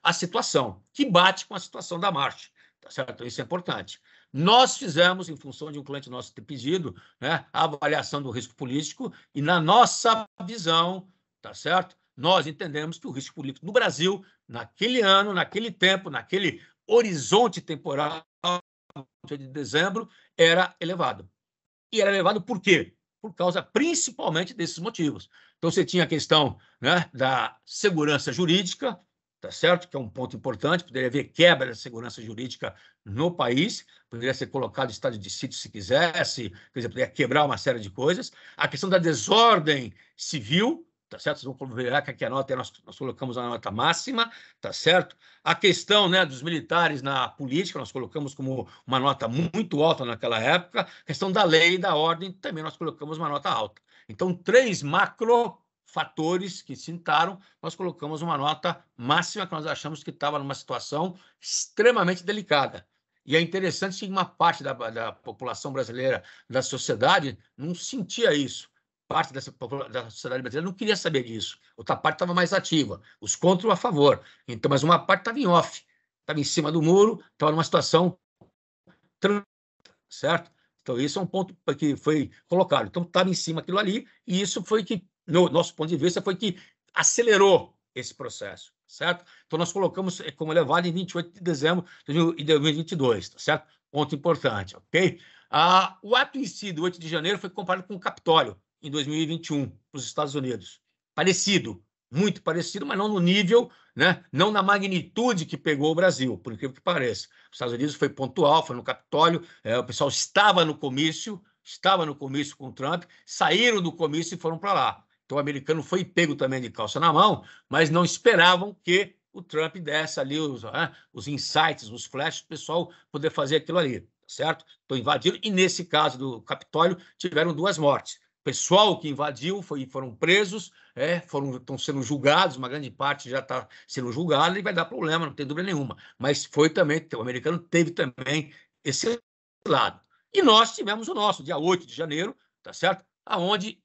a situação, que bate com a situação da marcha, tá certo? Então, isso é importante. Nós fizemos, em função de um cliente nosso ter pedido, né, a avaliação do risco político, e na nossa visão, tá certo? Nós entendemos que o risco político no Brasil, naquele ano, naquele tempo, naquele horizonte temporal de dezembro, era elevado. E era elevado por quê? Por causa, principalmente, desses motivos. Então, você tinha a questão, né, da segurança jurídica, tá certo? Que é um ponto importante, poderia haver quebra da segurança jurídica no país, poderia ser colocado em estado de sítio se quisesse, quer dizer, poderia quebrar uma série de coisas. A questão da desordem civil, tá certo? Vocês vão ver que aqui a nota, nós colocamos a nota máxima, tá certo? A questão, né, dos militares na política, nós colocamos como uma nota muito alta naquela época. A questão da lei e da ordem, também nós colocamos uma nota alta. Então, 3 macrofatores que citaram, nós colocamos uma nota máxima, que nós achamos que estava numa situação extremamente delicada. E é interessante que uma parte da população brasileira, da sociedade, não sentia isso. Parte da sociedade brasileira não queria saber disso. Outra parte estava mais ativa, os contra ou a favor. Então, mas uma parte estava em off, estava em cima do muro, estava numa situação certo? Então, isso é um ponto que foi colocado. Então, estava em cima aquilo ali, e isso foi que, no nosso ponto de vista, foi que acelerou esse processo, certo? Então, nós colocamos como elevado em 28 de dezembro de 2022, tá certo? Ponto importante, ok? O ato em si, do 8 de janeiro, foi comparado com o Capitólio, em 2021, nos Estados Unidos. Parecido, muito parecido, mas não no nível, né? Não na magnitude que pegou o Brasil, por incrível que pareça. Os Estados Unidos foi pontual, foi no Capitólio, o pessoal estava no comício com o Trump, saíram do comício e foram para lá. Então, o americano foi pego também de calça na mão, mas não esperavam que o Trump desse ali os insights, os flashes, o pessoal poder fazer aquilo ali, certo? Então, invadiram, e nesse caso do Capitólio, tiveram 2 mortes. O pessoal que invadiu foram presos, estão sendo julgados, uma grande parte já está sendo julgada e vai dar problema, não tem dúvida nenhuma. Mas foi também, o americano teve também esse lado. E nós tivemos o nosso, dia 8 de janeiro, tá certo? Aonde,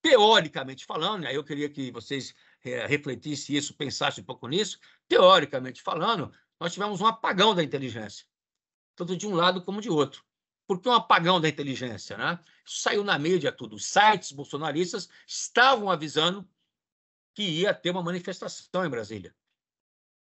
teoricamente falando, aí eu queria que vocês refletissem isso, pensassem um pouco nisso, teoricamente falando, nós tivemos um apagão da inteligência, tanto de um lado como de outro. Por que um apagão da inteligência? Né? Isso saiu na mídia, tudo. Os sites bolsonaristas estavam avisando que ia ter uma manifestação em Brasília.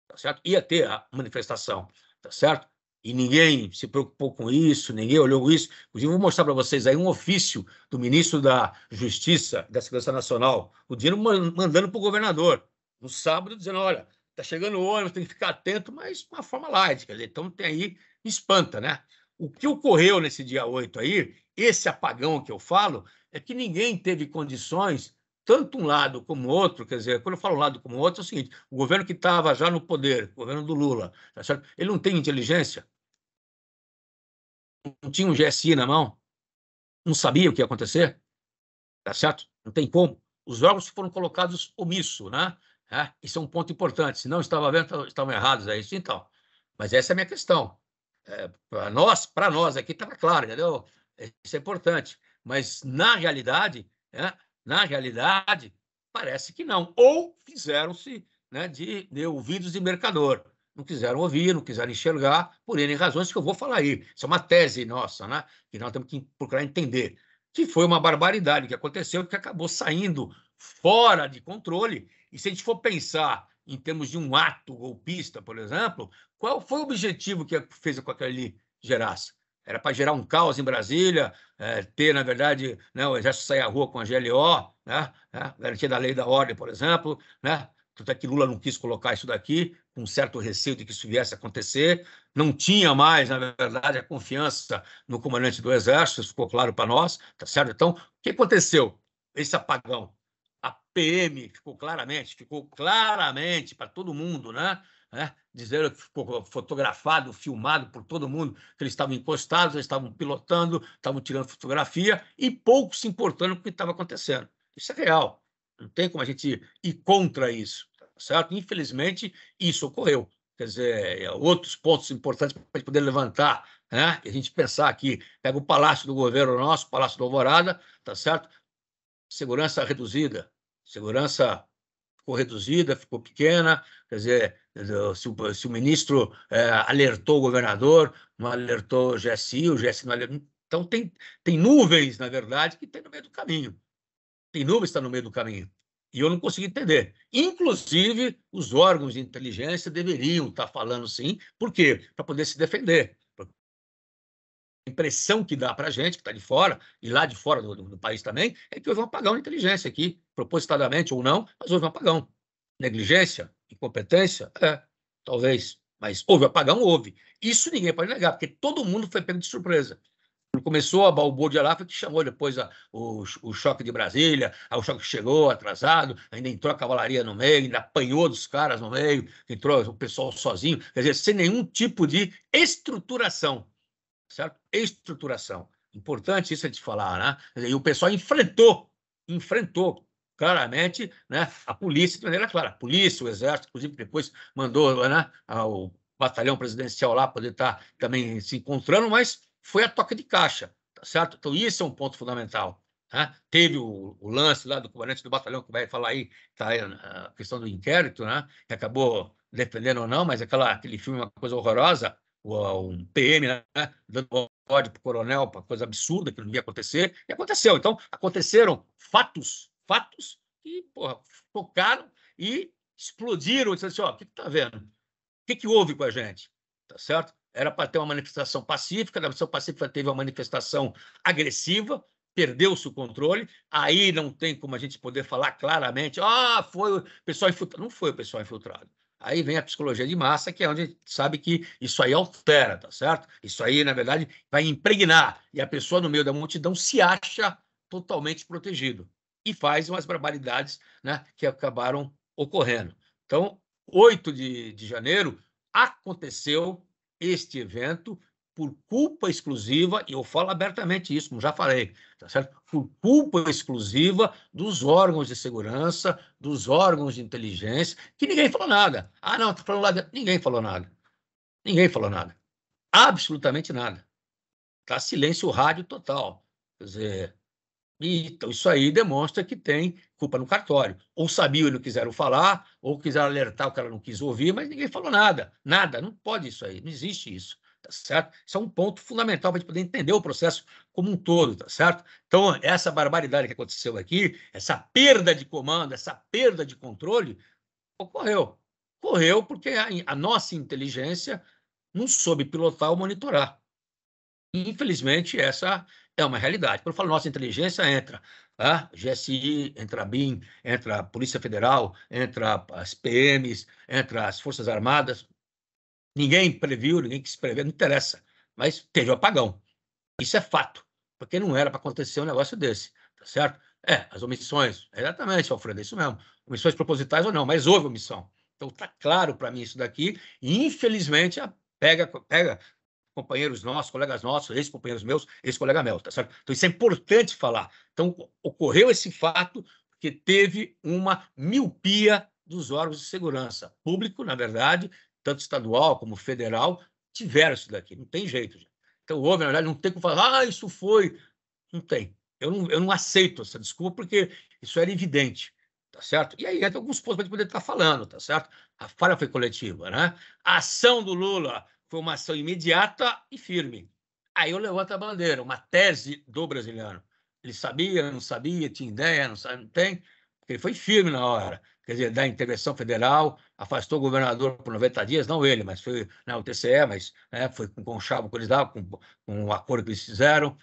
Tá certo? Ia ter a manifestação, tá certo? E ninguém se preocupou com isso, ninguém olhou isso. Inclusive, vou mostrar para vocês aí um ofício do ministro da Justiça, da Segurança Nacional, o Dino mandando para o governador, no sábado, dizendo, olha, está chegando o ônibus, tem que ficar atento, mas de uma forma light. Quer dizer, então tem aí, espanta, né? O que ocorreu nesse dia 8 aí, esse apagão que eu falo, é que ninguém teve condições, tanto um lado como o outro, quer dizer, quando eu falo um lado como o outro, é o seguinte, o governo que estava já no poder, o governo do Lula, tá certo? Ele não tem inteligência, não tinha um GSI na mão, não sabia o que ia acontecer, tá certo? Não tem como. Os órgãos foram colocados omisso, né? Isso é um ponto importante. Se não estava vendo, estavam errados, é isso então. Mas essa é a minha questão. Para nós aqui estava claro, entendeu? Isso é importante. Mas na realidade, parece que não. Ou fizeram-se, né, de ouvidos de mercador. Não quiseram ouvir, não quiseram enxergar, por N razões que eu vou falar aí. Isso é uma tese nossa, né? Que nós temos que procurar entender. Que foi uma barbaridade que aconteceu, que acabou saindo fora de controle. E se a gente for pensar em termos de um ato golpista, por exemplo, qual foi o objetivo que fez com que ali gerasse? Era para gerar um caos em Brasília, ter, na verdade, né, o Exército sair à rua com a GLO, né, garantia da lei e da ordem, por exemplo, né? Tanto é que Lula não quis colocar isso daqui, com um certo receio de que isso viesse a acontecer. Não tinha mais, na verdade, a confiança no comandante do Exército, isso ficou claro para nós, tá certo? Então, o que aconteceu? Esse apagão. A PM ficou claramente para todo mundo, né? Dizendo que ficou fotografado, filmado por todo mundo, que eles estavam encostados, eles estavam pilotando, estavam tirando fotografia e pouco se importando com o que estava acontecendo. Isso é real. Não tem como a gente ir contra isso, tá certo? Infelizmente, isso ocorreu. Quer dizer, outros pontos importantes para a gente poder levantar, né? E a gente pensar aqui, pega o Palácio do Governo nosso, Palácio do Alvorada, tá certo? Segurança reduzida, segurança ficou reduzida, ficou pequena, quer dizer, se o ministro alertou o governador, não alertou o GSI não alertou. Então, tem nuvens, na verdade, que tem no meio do caminho. Tem nuvens que estão no meio do caminho. E eu não consigo entender. Inclusive, os órgãos de inteligência deveriam estar falando sim. Por quê? Para poder se defender. A impressão que dá para a gente, que está de fora, e lá de fora do país também, é que houve um apagão de inteligência aqui, propositadamente ou não, mas houve um apagão. Negligência? Incompetência? Talvez. Mas houve apagão? Houve. Isso ninguém pode negar, porque todo mundo foi pego de surpresa. Quando começou a balbúrdia lá, foi que chamou depois o choque de Brasília, o choque chegou atrasado, ainda entrou a cavalaria no meio, ainda apanhou dos caras no meio, entrou o pessoal sozinho, quer dizer, sem nenhum tipo de estruturação, certo? Estruturação. Importante isso a gente falar, né? E o pessoal enfrentou claramente, né, a polícia de maneira clara. A polícia, o exército, inclusive, depois mandou, né, o batalhão presidencial lá poder estar também se encontrando, mas foi a toca de caixa, tá certo? Então, isso é um ponto fundamental. Né? Teve o lance lá do comandante do batalhão, que vai falar aí, tá aí a questão do inquérito, né, que acabou defendendo ou não, mas aquele filme é uma coisa horrorosa, um PM, né, dando ordem para o coronel, para coisa absurda que não ia acontecer, e aconteceu. Então, aconteceram fatos que, porra, tocaram e explodiram. Disseram assim, o que está vendo? O que houve com a gente? Tá certo? Era para ter uma manifestação pacífica, da manifestação pacífica teve uma manifestação agressiva, perdeu-se o controle, aí não tem como a gente poder falar claramente, foi o pessoal infiltrado. Não foi o pessoal infiltrado. Aí vem a psicologia de massa, que é onde a gente sabe que isso aí altera, tá certo? Isso aí, na verdade, vai impregnar, e a pessoa no meio da multidão se acha totalmente protegido e faz umas barbaridades, né, que acabaram ocorrendo. Então, 8 de janeiro, aconteceu este evento por culpa exclusiva, e eu falo abertamente isso, como já falei, tá certo? Por culpa exclusiva dos órgãos de segurança, dos órgãos de inteligência, que ninguém falou nada. Ah, não, estou falando lá dentro. Ninguém falou nada. Ninguém falou nada. Absolutamente nada. Tá silêncio rádio total. Quer dizer, então isso aí demonstra que tem culpa no cartório. Ou sabiam e não quiseram falar, ou quiseram alertar o que ela não quis ouvir, mas ninguém falou nada. Nada, não pode isso aí, não existe isso. Tá certo? Isso é um ponto fundamental para a gente poder entender o processo como um todo, tá certo? Então, essa barbaridade que aconteceu aqui, essa perda de comando, essa perda de controle, ocorreu. Ocorreu porque a nossa inteligência não soube pilotar ou monitorar. Infelizmente, essa é uma realidade. Quando eu falo nossa inteligência, entra a GSI, entra a BIM, entra a Polícia Federal, entra as PMs, entra as Forças Armadas. Ninguém previu, ninguém quis prever, não interessa. Mas teve o apagão. Isso é fato, porque não era para acontecer um negócio desse, tá certo? As omissões, exatamente, Alfredo, é isso mesmo. Omissões propositais ou não, mas houve omissão. Então, está claro para mim isso daqui, e infelizmente pega companheiros nossos, colegas nossos, ex-companheiros meus, ex-colega meu, tá certo? Então, isso é importante falar. Então, ocorreu esse fato porque teve uma miopia dos órgãos de segurança. Público, na verdade, tanto estadual como federal, tiveram isso daqui. Não tem jeito, gente. Então, houve, na verdade, não tem como falar, isso foi. Não tem. Eu não aceito essa desculpa, porque isso era evidente, tá certo? E aí entra alguns pontos para a gente poder estar falando, tá certo? A falha foi coletiva, né? A ação do Lula foi uma ação imediata e firme. Aí eu levanto a bandeira, uma tese do brasiliano. Ele sabia, não sabia, tinha ideia, não sabe, não tem. Ele foi firme na hora. Quer dizer, da intervenção federal, afastou o governador por 90 dias, não ele, mas foi o TCE, mas foi com conchavo que eles davam, com o acordo que eles fizeram.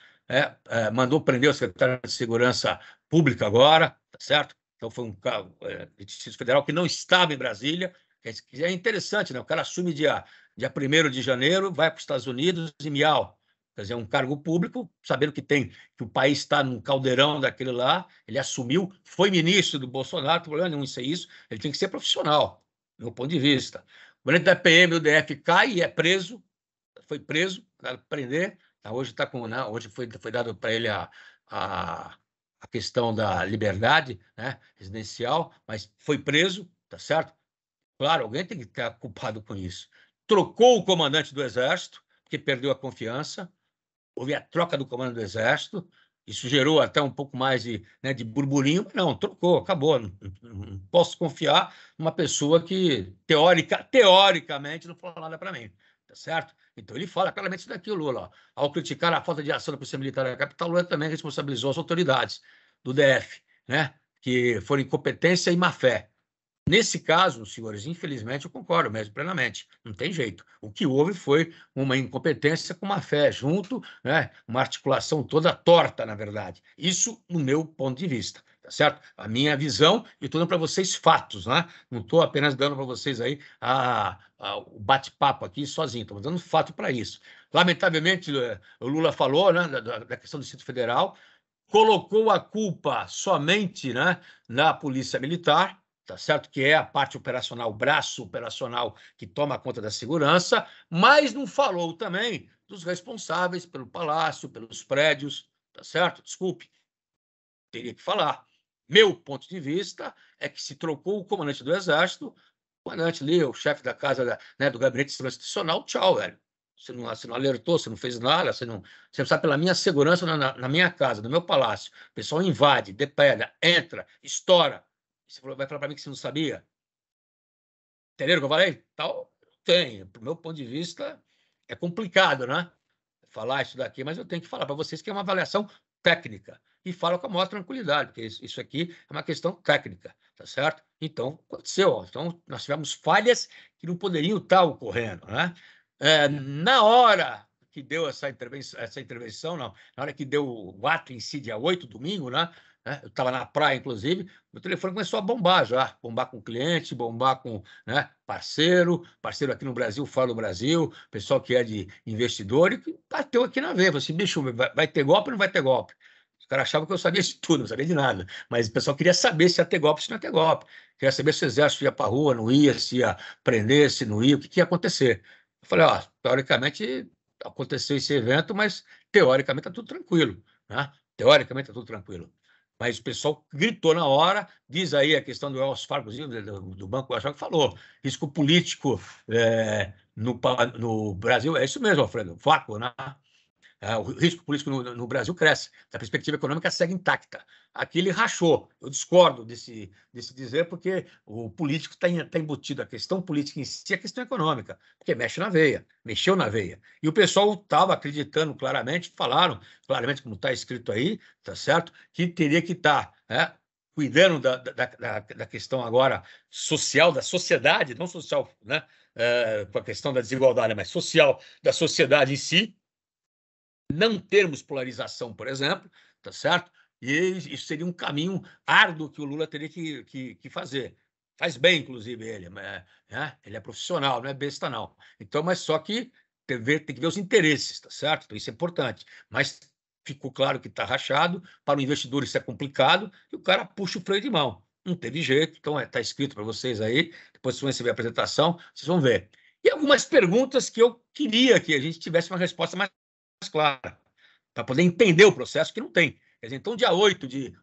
Mandou prender o secretário de Segurança Pública agora, tá certo? Então foi um de Justiça Federal que não estava em Brasília. É interessante, né? O cara assume dia 1º de janeiro, vai para os Estados Unidos e miau. Quer dizer, um cargo público, sabendo que o país está num caldeirão daquele lá, ele assumiu, foi ministro do Bolsonaro, não tem problema nenhum, isso é isso, ele tem que ser profissional, do meu ponto de vista. O presidente da PM, o DF, cai e é preso, foi preso, para prender, tá, hoje está com, né, hoje foi dado para ele a questão da liberdade, né, residencial, mas foi preso, tá certo? Claro, alguém tem que estar culpado com isso. Trocou o comandante do Exército, que perdeu a confiança, houve a troca do comando do Exército, isso gerou até um pouco mais de burburinho, mas não, trocou, acabou. Não posso confiar numa pessoa que, teoricamente, não falou nada para mim, tá certo? Então, ele fala claramente isso daqui, o Lula. Ó. Ao criticar a falta de ação da Polícia Militar da capital, Lula também responsabilizou as autoridades do DF, né, que foram incompetência e má-fé. Nesse caso, senhores, infelizmente, eu concordo mesmo plenamente. Não tem jeito. O que houve foi uma incompetência com má fé junto, né? Uma articulação toda torta, na verdade. Isso no meu ponto de vista, tá certo? A minha visão, e estou dando para vocês fatos, né? Não estou apenas dando para vocês aí o bate-papo aqui sozinho, estou dando fato para isso. Lamentavelmente, o Lula falou, né, da questão do Distrito Federal, colocou a culpa somente, né, na Polícia Militar, tá certo? Que é a parte operacional, o braço operacional que toma conta da segurança, mas não falou também dos responsáveis pelo palácio, pelos prédios, tá certo? Desculpe, teria que falar. Meu ponto de vista é que se trocou o comandante do Exército, o comandante ali, o chefe da casa, né, do gabinete institucional, tchau, velho. Você não alertou, você não fez nada, você sabe pela minha segurança na minha casa, no meu palácio. O pessoal invade, depeda, entra, estoura. Você vai falar para mim que você não sabia? Entenderam o que eu falei? Tal, tem. Do meu ponto de vista, é complicado, né? Falar isso daqui, mas eu tenho que falar para vocês que é uma avaliação técnica. E falo com a maior tranquilidade, porque isso aqui é uma questão técnica, tá certo? Então, aconteceu. Ó. Então, nós tivemos falhas que não poderiam estar ocorrendo, né? Na hora que deu essa intervenção, não, na hora que deu o ato em si, dia 8, domingo, né? Eu estava na praia, inclusive, meu telefone começou a bombar já, bombar com cliente, bombar com, né, parceiro aqui no Brasil, fora do Brasil, pessoal que é de investidor, e que bateu aqui na veia, falou assim, bicho, vai ter golpe ou não vai ter golpe? Os caras achavam que eu sabia de tudo, não sabia de nada. Mas o pessoal queria saber se ia ter golpe, se não ia ter golpe. Queria saber se o exército ia para a rua, não ia, se ia prender, se não ia, o que, que ia acontecer. Eu falei, ó, teoricamente aconteceu esse evento, mas teoricamente está tudo tranquilo, né? Teoricamente está tudo tranquilo. Mas o pessoal gritou na hora, diz aí a questão do Wells Fargo, do Banco Wells Fargo, falou, risco político no Brasil, é isso mesmo, Alfredo, vácuo, né? O risco político no Brasil cresce, a perspectiva econômica segue intacta. Aqui ele rachou. Eu discordo desse dizer, porque o político está embutido, a questão política em si é a questão econômica, porque mexe na veia, mexeu na veia. E o pessoal estava acreditando claramente, falaram claramente, como está escrito aí, tá certo, que teria que estar cuidando da questão agora social, da sociedade, não social, né, com a questão da desigualdade, mas social, da sociedade em si, não termos polarização, por exemplo, tá certo? E isso seria um caminho árduo que o Lula teria que fazer. Faz bem, inclusive, ele, né? Ele é profissional, não é besta, não. Então, mas só que tem que ver os interesses, tá certo? Então, isso é importante. Mas ficou claro que está rachado, para o investidor isso é complicado, e o cara puxa o freio de mão. Não teve jeito, então está escrito para vocês aí, depois vocês vão receber a apresentação, vocês vão ver. E algumas perguntas que eu queria que a gente tivesse uma resposta mais clara, para poder entender o processo, que não tem. Quer dizer, então,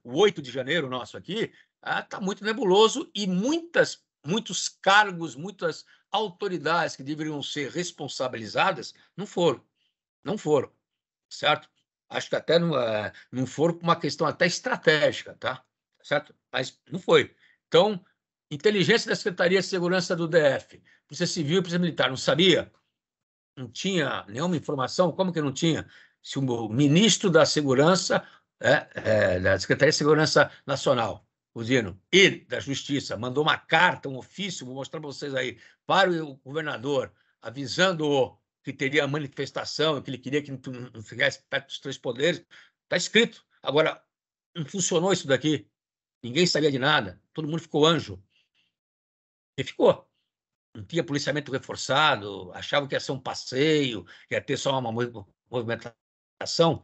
o 8 de janeiro nosso aqui, está muito nebuloso e muitos cargos, muitas autoridades que deveriam ser responsabilizadas não foram. Não foram, certo? Acho que até não foram por uma questão até estratégica, tá? Certo? Mas não foi. Então, inteligência da Secretaria de Segurança do DF, Polícia Civil e Polícia Militar, não sabia? Não tinha nenhuma informação? Como que não tinha? Se o ministro da Segurança, da Secretaria de Segurança Nacional, o Dino, e da Justiça, mandou uma carta, um ofício, vou mostrar para vocês aí, para o governador, avisando que teria manifestação, que ele queria que não ficasse perto dos três poderes, está escrito. Agora, não funcionou isso daqui. Ninguém sabia de nada. Todo mundo ficou anjo. E ficou. Não tinha policiamento reforçado, achavam que ia ser um passeio, que ia ter só uma movimentação.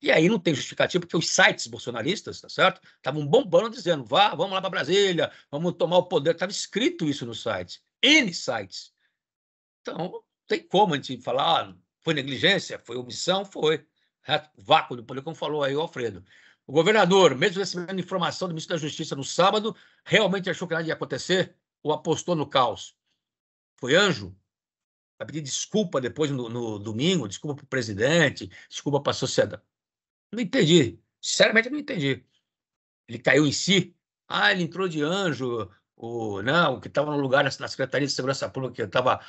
E aí não tem justificativa, porque os sites bolsonaristas, tá certo? Estavam bombando, dizendo, vamos lá para Brasília, vamos tomar o poder. Estava escrito isso nos sites, N sites. Então, não tem como a gente falar, foi negligência, foi omissão, foi. Vácuo do poder, como falou aí o Alfredo. O governador, mesmo recebendo informação do ministro da Justiça no sábado, realmente achou que nada ia acontecer ou apostou no caos? Foi anjo? Vai pedir desculpa depois no domingo, desculpa para o presidente, desculpa para a sociedade. Não entendi. Sinceramente, não entendi. Ele caiu em si. Ele entrou de anjo. Não, que estava no lugar na Secretaria de Segurança Pública, que estava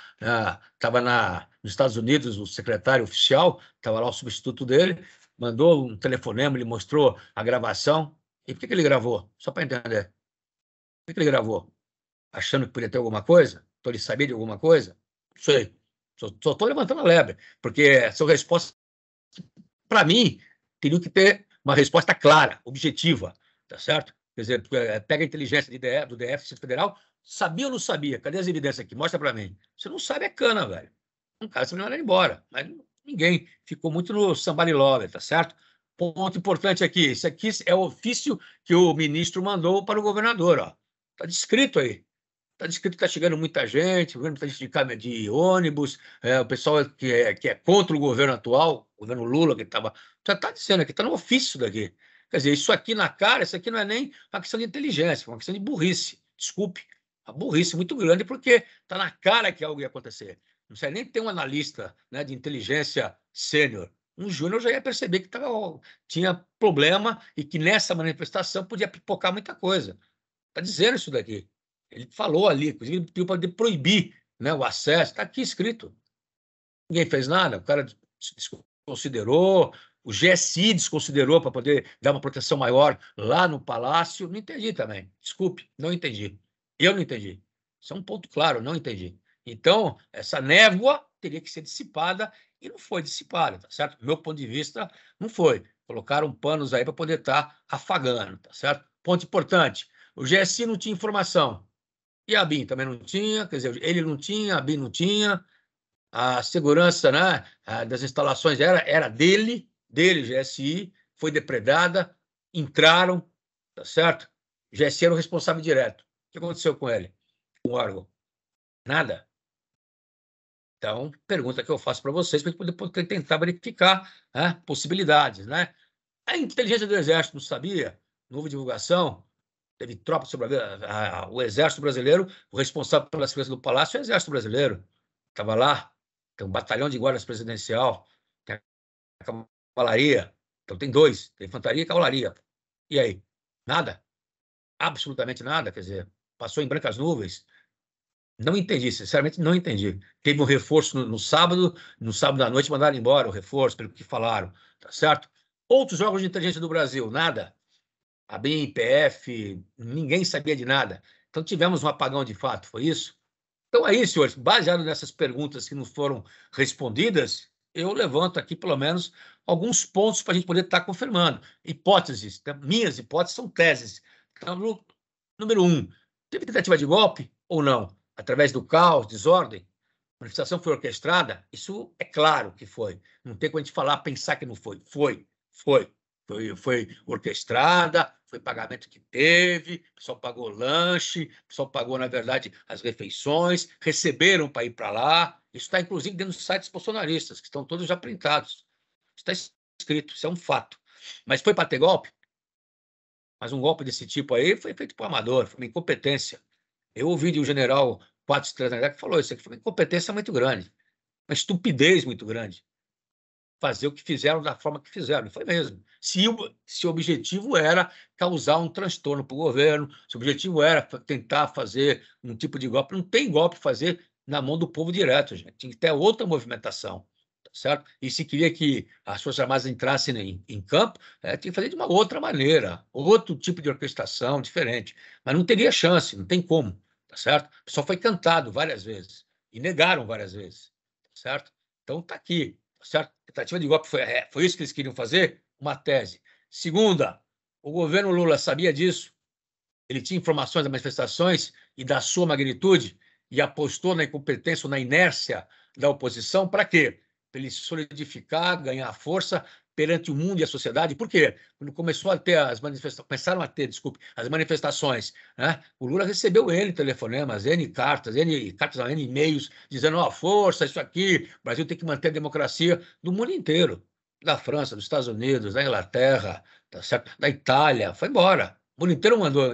nos Estados Unidos, o secretário oficial, estava lá o substituto dele, mandou um telefonema, ele mostrou a gravação. E por que ele gravou? Só para entender. Por que ele gravou? Achando que podia ter alguma coisa? Então ele sabia de alguma coisa? Não sei. Só estou levantando a lebre, porque são respostas, para mim, teriam que ter uma resposta clara, objetiva, tá certo? Quer dizer, pega a inteligência do DF, Distrito Federal, sabia ou não sabia? Cadê as evidências aqui? Mostra para mim. Você não sabe, é cana, velho. Um cara se mandar embora, mas ninguém. Ficou muito no somebody love, tá certo? Ponto importante aqui, isso aqui é o ofício que o ministro mandou para o governador, ó. Está descrito aí. Está descrito que está chegando muita gente, muita gente de ônibus, o pessoal que é contra o governo atual, o governo Lula, que estava. Já está dizendo aqui, está no ofício daqui. Quer dizer, isso aqui na cara, isso aqui não é nem uma questão de inteligência, é uma questão de burrice. Desculpe, uma burrice muito grande, porque está na cara que algo ia acontecer. Não precisa nem ter um analista, né, de inteligência sênior. Um júnior já ia perceber que tinha problema e que nessa manifestação podia pipocar muita coisa. Está dizendo isso daqui. Ele falou ali, inclusive, ele pediu para proibir, né, o acesso. Está aqui escrito. Ninguém fez nada, o cara desconsiderou, o GSI desconsiderou para poder dar uma proteção maior lá no Palácio. Não entendi também. Desculpe, não entendi. Eu não entendi. Isso é um ponto claro, não entendi. Então, essa névoa teria que ser dissipada e não foi dissipada, tá certo? Do meu ponto de vista, não foi. Colocaram panos aí para poder estar afagando, tá certo? Ponto importante. O GSI não tinha informação. E a BIM também não tinha, quer dizer, ele não tinha, a BIM não tinha, a segurança, né, das instalações era dele, GSI, foi depredada, entraram, tá certo? O GSI era o responsável direto. O que aconteceu com ele, com o órgão? Nada. Então, pergunta que eu faço para vocês, para a gente poder tentar verificar, né, possibilidades, né? A inteligência do Exército não sabia, não houve divulgação, teve tropa sobre o Exército Brasileiro, o responsável pela segurança do Palácio é o Exército Brasileiro. Estava lá, tem um batalhão de guardas presidencial, tem a cavalaria, então tem dois, tem infantaria e cavalaria. E aí? Nada? Absolutamente nada, quer dizer, passou em brancas nuvens. Não entendi, sinceramente não entendi. Teve um reforço no sábado à noite mandaram embora o reforço, pelo que falaram, tá certo? Outros órgãos de inteligência do Brasil, nada. A BIM, PF, ninguém sabia de nada. Então tivemos um apagão de fato, foi isso? Então é isso, senhores. Baseado nessas perguntas que não foram respondidas, eu levanto aqui pelo menos alguns pontos para a gente poder estar confirmando. Hipóteses, minhas hipóteses são teses. Então, número 1, teve tentativa de golpe ou não? Através do caos, desordem? A manifestação foi orquestrada? Isso é claro que foi. Não tem como a gente falar, pensar que não foi. Foi orquestrada, foi pagamento que teve, o pessoal pagou lanche, o pessoal pagou, na verdade, as refeições, receberam para ir para lá. Isso está, inclusive, dentro dos sites bolsonaristas, que estão todos já printados. Está escrito, isso é um fato. Mas foi para ter golpe? Mas um golpe desse tipo aí foi feito por amador, foi uma incompetência. Eu ouvi de um general Patos Trajano que falou isso, que foi uma incompetência muito grande, uma estupidez muito grande. Fazer o que fizeram da forma que fizeram, e foi mesmo. Se o objetivo era causar um transtorno para o governo, se o objetivo era tentar fazer um tipo de golpe, não tem golpe fazer na mão do povo direto, gente. Tinha que ter outra movimentação, tá certo? E se queria que as Forças Armadas entrassem em campo, tinha que fazer de uma outra maneira, outro tipo de orquestração, diferente. Mas não teria chance, não tem como, tá certo? Só foi cantado várias vezes e negaram várias vezes, tá certo? Então está aqui. Certo? Tentativa de golpe foi isso que eles queriam fazer? Uma tese. Segunda, o governo Lula sabia disso, ele tinha informações das manifestações e da sua magnitude e apostou na incompetência ou na inércia da oposição. Para quê? Para ele se solidificar, ganhar força perante o mundo e a sociedade. Por quê? Quando começaram a ter, desculpe, as manifestações, né? O Lula recebeu N telefonemas, N cartas, N e-mails, dizendo, força, isso aqui, o Brasil tem que manter a democracia do mundo inteiro, da França, dos Estados Unidos, da Inglaterra, tá certo? Da Itália, foi embora. O mundo inteiro mandou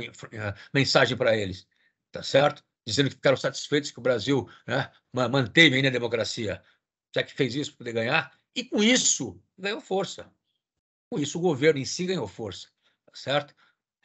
mensagem para eles, tá certo? Dizendo que ficaram satisfeitos que o Brasil, né, manteve ainda a democracia, já que fez isso para poder ganhar, e com isso ganhou força. Com isso o governo em si ganhou força, tá certo?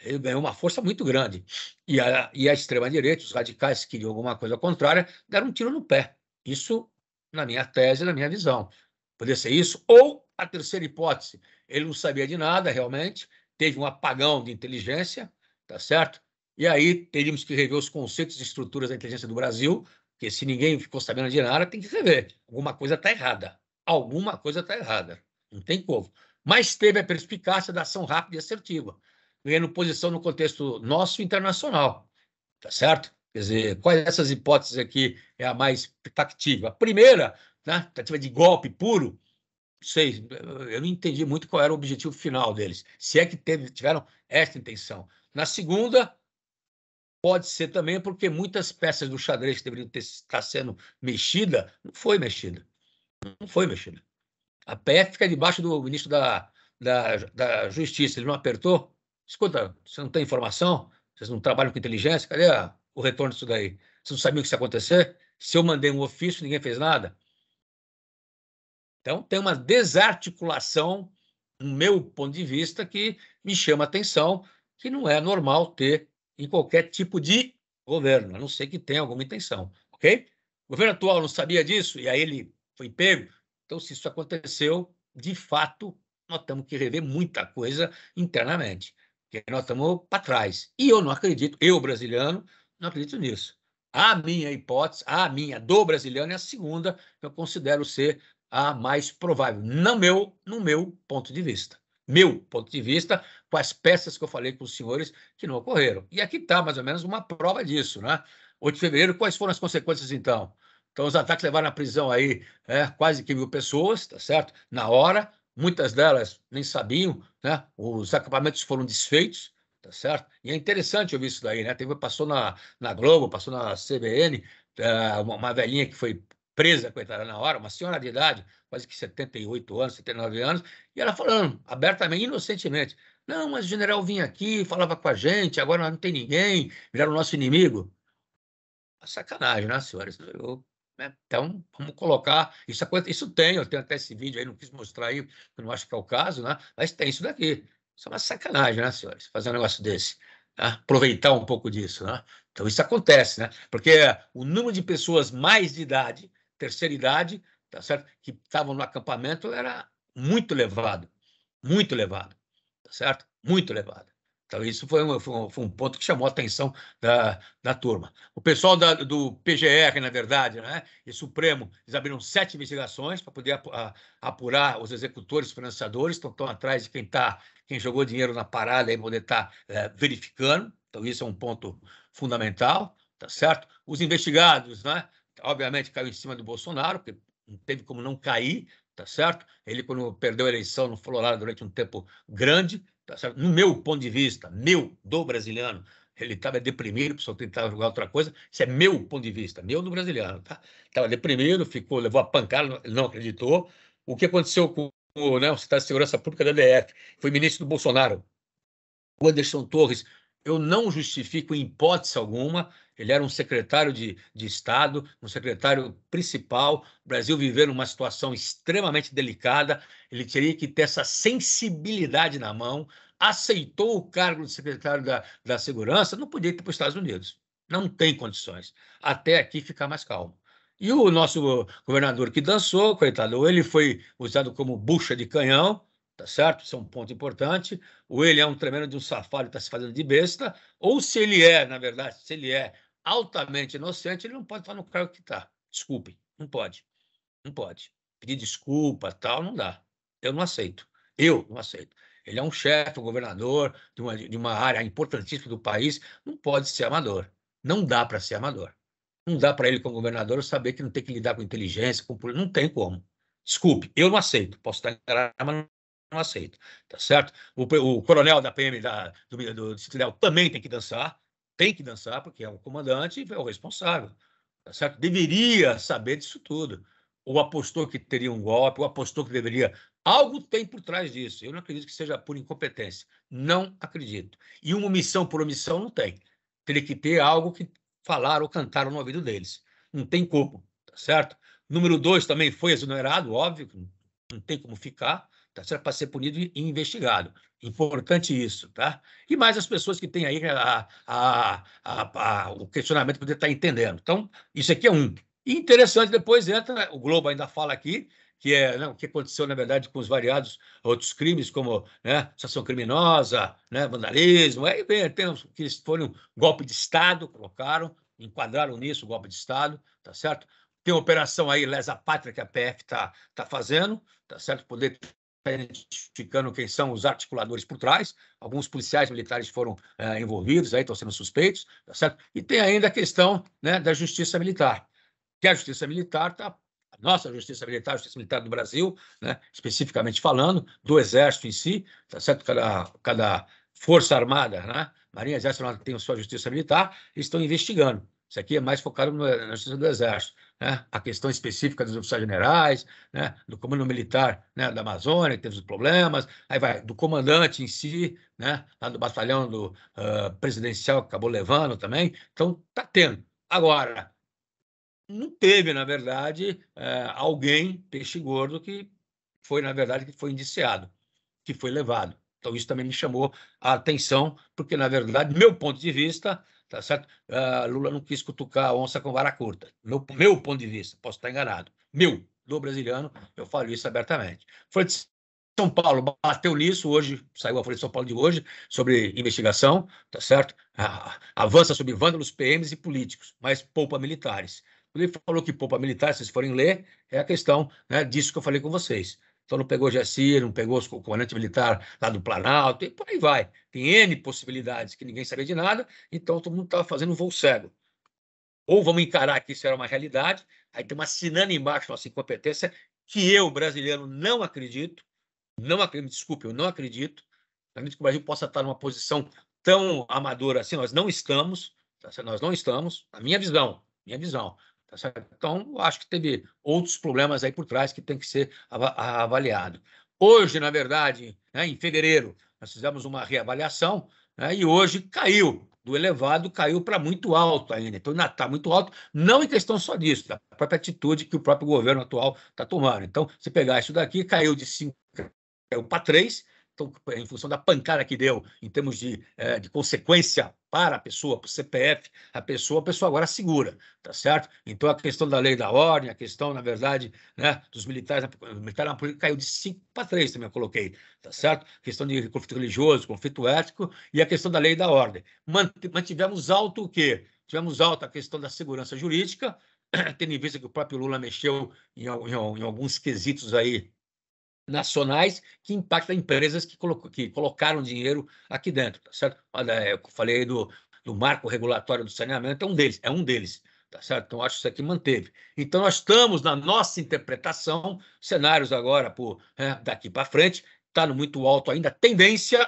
Ele ganhou uma força muito grande. E a extrema-direita, os radicais que queriam alguma coisa contrária, deram um tiro no pé. Isso, na minha tese, na minha visão. Poderia ser isso. Ou a terceira hipótese, ele não sabia de nada, realmente, teve um apagão de inteligência, tá certo? E aí teríamos que rever os conceitos e estruturas da inteligência do Brasil, porque se ninguém ficou sabendo de nada, tem que rever. Alguma coisa está errada. Alguma coisa está errada. Não tem como. Mas teve a perspicácia da ação rápida e assertiva, ganhando posição no contexto nosso e internacional, tá certo? Quer dizer, quais dessas hipóteses aqui é a mais factível? A primeira, né, tentativa de golpe puro, não sei, eu não entendi muito qual era o objetivo final deles, se é que tiveram essa intenção. Na segunda, pode ser também porque muitas peças do xadrez que deveriam estar sendo mexida, não foi mexida. Não foi mexida. A PF fica debaixo do ministro da Justiça. Ele não apertou? Escuta, você não tem informação? Vocês não trabalham com inteligência? Cadê o retorno disso daí? Vocês não sabiam o que isso ia acontecer? Se eu mandei um ofício, ninguém fez nada? Então, tem uma desarticulação, no meu ponto de vista, que me chama a atenção, que não é normal ter em qualquer tipo de governo, a não ser que tenha alguma intenção, ok? O governo atual não sabia disso, e aí ele foi pego. Então, se isso aconteceu, de fato, nós temos que rever muita coisa internamente, porque nós estamos para trás. E eu não acredito, eu, brasileiro, não acredito nisso. A minha hipótese, a minha do brasileiro, é a segunda, que eu considero ser a mais provável, no meu ponto de vista. Meu ponto de vista, com as peças que eu falei com os senhores que não ocorreram. E aqui está, mais ou menos, uma prova disso, né? 8 de fevereiro, quais foram as consequências, então? Então, os ataques levaram à prisão aí quase que 1.000 pessoas, tá certo? Na hora, muitas delas nem sabiam, né? Os acampamentos foram desfeitos, tá certo? E é interessante ouvir isso daí, né? Passou na Globo, passou na CBN, uma velhinha que foi presa, coitada, na hora, uma senhora de idade, quase que 78 anos, 79 anos, e ela falando abertamente, inocentemente, não, mas o general vinha aqui, falava com a gente, agora não tem ninguém, viraram nosso inimigo. Sacanagem, né, senhores? Né, então, vamos colocar. Isso tem, eu tenho até esse vídeo aí, não quis mostrar aí, porque eu não acho que é o caso, né? Mas tem isso daqui. Isso é uma sacanagem, né, senhores? Fazer um negócio desse. Né? Aproveitar um pouco disso, né? Então, isso acontece, né? Porque o número de pessoas mais de idade, terceira idade, tá certo? Que estavam no acampamento era muito elevado, tá certo? Muito elevado. Então, isso foi um ponto que chamou a atenção da turma. O pessoal do PGR, na verdade, né, e Supremo, eles abriram 7 investigações para poder apurar os executores, financiadores, estão atrás de quem jogou dinheiro na parada e poder estar verificando. Então, isso é um ponto fundamental, tá certo? Os investigados, né, obviamente, caiu em cima do Bolsonaro, porque não teve como não cair, tá certo? Ele, quando perdeu a eleição, não falou lá durante um tempo grande, tá certo? No meu ponto de vista, do brasiliano, ele estava deprimido, só tentava jogar outra coisa. Isso é meu ponto de vista, meu do brasiliano, tá? Estava deprimido, levou a pancada, não acreditou. O que aconteceu com o secretário de Segurança Pública da DF? Foi ministro do Bolsonaro, o Anderson Torres. Eu não justifico em hipótese alguma. Ele era um secretário de Estado, um secretário principal. O Brasil vivendo uma situação extremamente delicada. Ele teria que ter essa sensibilidade na mão. Aceitou o cargo de secretário da Segurança, não podia ir para os Estados Unidos. Não tem condições. Até aqui ficar mais calmo. E o nosso governador que dançou, coitado, ele foi usado como bucha de canhão, tá certo? Isso é um ponto importante. Ou ele é um tremendo de um safado e está se fazendo de besta, ou se ele é, na verdade, se ele é altamente inocente, ele não pode estar no cargo que está. Desculpem, não pode. Não pode. Pedir desculpa, tal, não dá. Eu não aceito. Eu não aceito. Ele é um chefe, um governador de uma área importantíssima do país, não pode ser amador. Não dá para ser amador. Não dá para ele, como governador, saber que não tem que lidar com inteligência, com polícia. Não tem como. Desculpe, eu não aceito. Posso estar enganado, mas não aceito. Tá certo? O coronel da PM do Distrito Federal também tem que dançar, porque é o comandante e é o responsável. Tá certo? Deveria saber disso tudo. Ou apostou que teria um golpe, ou apostou que deveria. Algo tem por trás disso. Eu não acredito que seja por incompetência. Não acredito. E uma omissão por omissão não tem. Teria que ter algo que falaram ou cantaram no ouvido deles. Não tem como, tá certo? Número 2 também foi exonerado, óbvio, não tem como ficar, tá certo? Para ser punido e investigado. Importante isso, tá? E mais as pessoas que têm aí o questionamento poder estar entendendo. Então, isso aqui é um. E interessante, depois entra, o Globo ainda fala aqui, que é, né, o que aconteceu, na verdade, com os variados outros crimes, como, né, associação criminosa, né, vandalismo, aí tem os que foram um golpe de Estado, colocaram, enquadraram nisso o golpe de Estado, tá certo? Tem uma operação aí, Lesa Pátria, que a PF tá fazendo, tá certo? Poder estar identificando quem são os articuladores por trás. Alguns policiais militares foram envolvidos, aí estão sendo suspeitos, tá certo? E tem ainda a questão, né, da justiça militar, que a justiça militar está a nossa justiça militar do Brasil, né, especificamente falando, do Exército em si, tá certo? Cada Força Armada, né, Marinha, Exército tem a sua justiça militar, eles estão investigando. Isso aqui é mais focado na justiça do Exército, né? A questão específica dos oficiais generais, né? Do comando militar, né? Da Amazônia, que teve os problemas, aí vai do comandante em si, né? Lá do batalhão presidencial, que acabou levando também. Então, está tendo. Agora, não teve, na verdade, alguém, peixe gordo, que foi, na verdade, que foi indiciado, que foi levado. Então, isso também me chamou a atenção, porque, na verdade, meu ponto de vista, tá certo? Lula não quis cutucar a onça com vara curta. Meu ponto de vista, posso estar enganado. Do brasiliano, eu falo isso abertamente. Folha de São Paulo bateu nisso, hoje, saiu a Folha de São Paulo de hoje, sobre investigação, tá certo? Avança sobre vândalos, PMs e políticos, mas poupa militares. Quando ele falou que poupa militares, se vocês forem ler, é a questão, né, disso que eu falei com vocês. Então, não pegou Jacir, não pegou o comandante militar lá do Planalto, e por aí vai. Tem N possibilidades que ninguém sabia de nada, então todo mundo estava fazendo um voo cego. Ou vamos encarar que isso era uma realidade, aí tem uma assinando embaixo nossa incompetência, que eu, brasileiro, não acredito, Não acredito, desculpe, eu não acredito. Não acredito que o Brasil possa estar numa posição tão amadora assim. Nós não estamos, tá certo? Nós não estamos, na minha visão. Tá certo? Então, eu acho que teve outros problemas aí por trás que tem que ser avaliado. Hoje, na verdade, né, em fevereiro, nós fizemos uma reavaliação, né, e hoje caiu. Do elevado caiu para muito alto ainda. Então, ainda está muito alto, não em questão só disso, da própria atitude que o próprio governo atual está tomando. Então, se pegar isso daqui, caiu de 5 caiu para 3, então, em função da pancada que deu em termos de consequência para a pessoa, para o CPF, a pessoa agora segura, tá certo? Então, a questão da lei da ordem, a questão, na verdade, né, dos militares na política caiu de 5 para 3, também eu coloquei, tá certo? A questão de conflito religioso, conflito ético e a questão da lei da ordem. Mantivemos alto o quê? Tivemos alta a questão da segurança jurídica, tendo em vista que o próprio Lula mexeu em alguns quesitos aí nacionais que impactam empresas que colocaram dinheiro aqui dentro, tá certo? Olha, eu falei do marco regulatório do saneamento, é um deles, tá certo? Então, acho que isso aqui manteve. Então, nós estamos, na nossa interpretação, cenários agora, daqui para frente, está no muito alto ainda, tendência,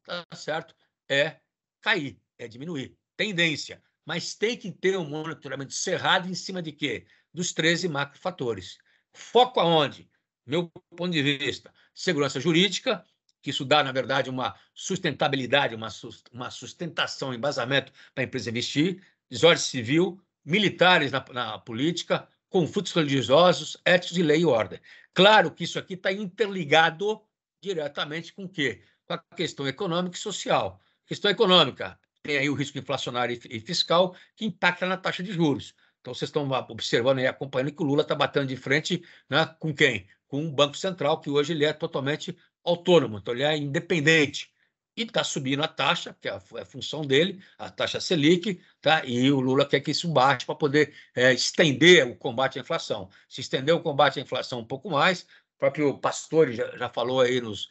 tá certo? É cair, é diminuir, tendência. Mas tem que ter um monitoramento cerrado em cima de quê? Dos 13 macrofatores. Foco aonde? Meu ponto de vista, segurança jurídica, que isso dá, na verdade, uma sustentabilidade, uma sustentação, um embasamento para a empresa investir, desordem civil, militares na política, conflitos religiosos, éticos de lei e ordem. Claro que isso aqui está interligado diretamente com o quê? Com a questão econômica e social. Questão econômica, tem aí o risco inflacionário e fiscal, que impacta na taxa de juros. Então, vocês estão observando e acompanhando que o Lula está batendo de frente, né, com quem? Com o Banco Central, que hoje ele é totalmente autônomo, então ele é independente. E está subindo a taxa, que é a função dele, a taxa Selic, tá? E o Lula quer que isso baixe para poder estender o combate à inflação. Se estender o combate à inflação um pouco mais, o próprio Pastore já falou aí nos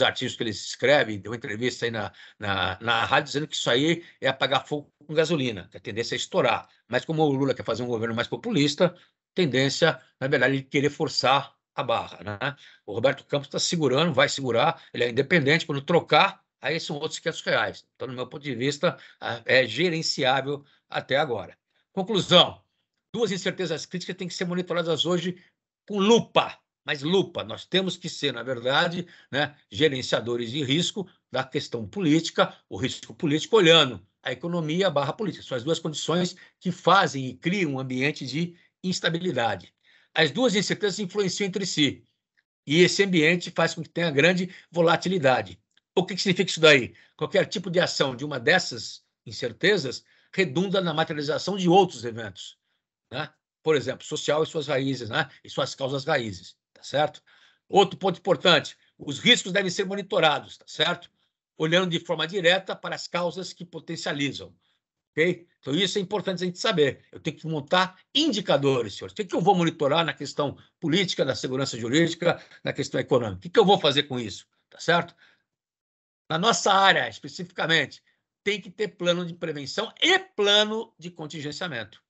artigos que ele escreve, deu entrevista aí na rádio, dizendo que isso aí é apagar fogo com gasolina, que a tendência é estourar. Mas como o Lula quer fazer um governo mais populista, tendência, na verdade, de querer forçar a barra, né? O Roberto Campos está segurando, vai segurar, ele é independente, quando trocar, aí são outros R$ 500. Então, no meu ponto de vista, é gerenciável até agora. Conclusão, 2 incertezas críticas têm que ser monitoradas hoje com lupa, mas lupa. Nós temos que ser, na verdade, né, gerenciadores de risco da questão política, o risco político olhando a economia barra política. São as 2 condições que fazem e criam um ambiente de instabilidade. As 2 incertezas influenciam entre si, e esse ambiente faz com que tenha grande volatilidade. O que significa isso daí? Qualquer tipo de ação de uma dessas incertezas redunda na materialização de outros eventos, né? Por exemplo, social e suas raízes, né? E suas causas raízes, tá certo? Outro ponto importante, os riscos devem ser monitorados, tá certo? Olhando de forma direta para as causas que potencializam. Okay? Então, isso é importante a gente saber. Eu tenho que montar indicadores, senhores. O que eu vou monitorar na questão política, da segurança jurídica, na questão econômica? O que eu vou fazer com isso? Tá certo? Na nossa área, especificamente, tem que ter plano de prevenção e plano de contingenciamento,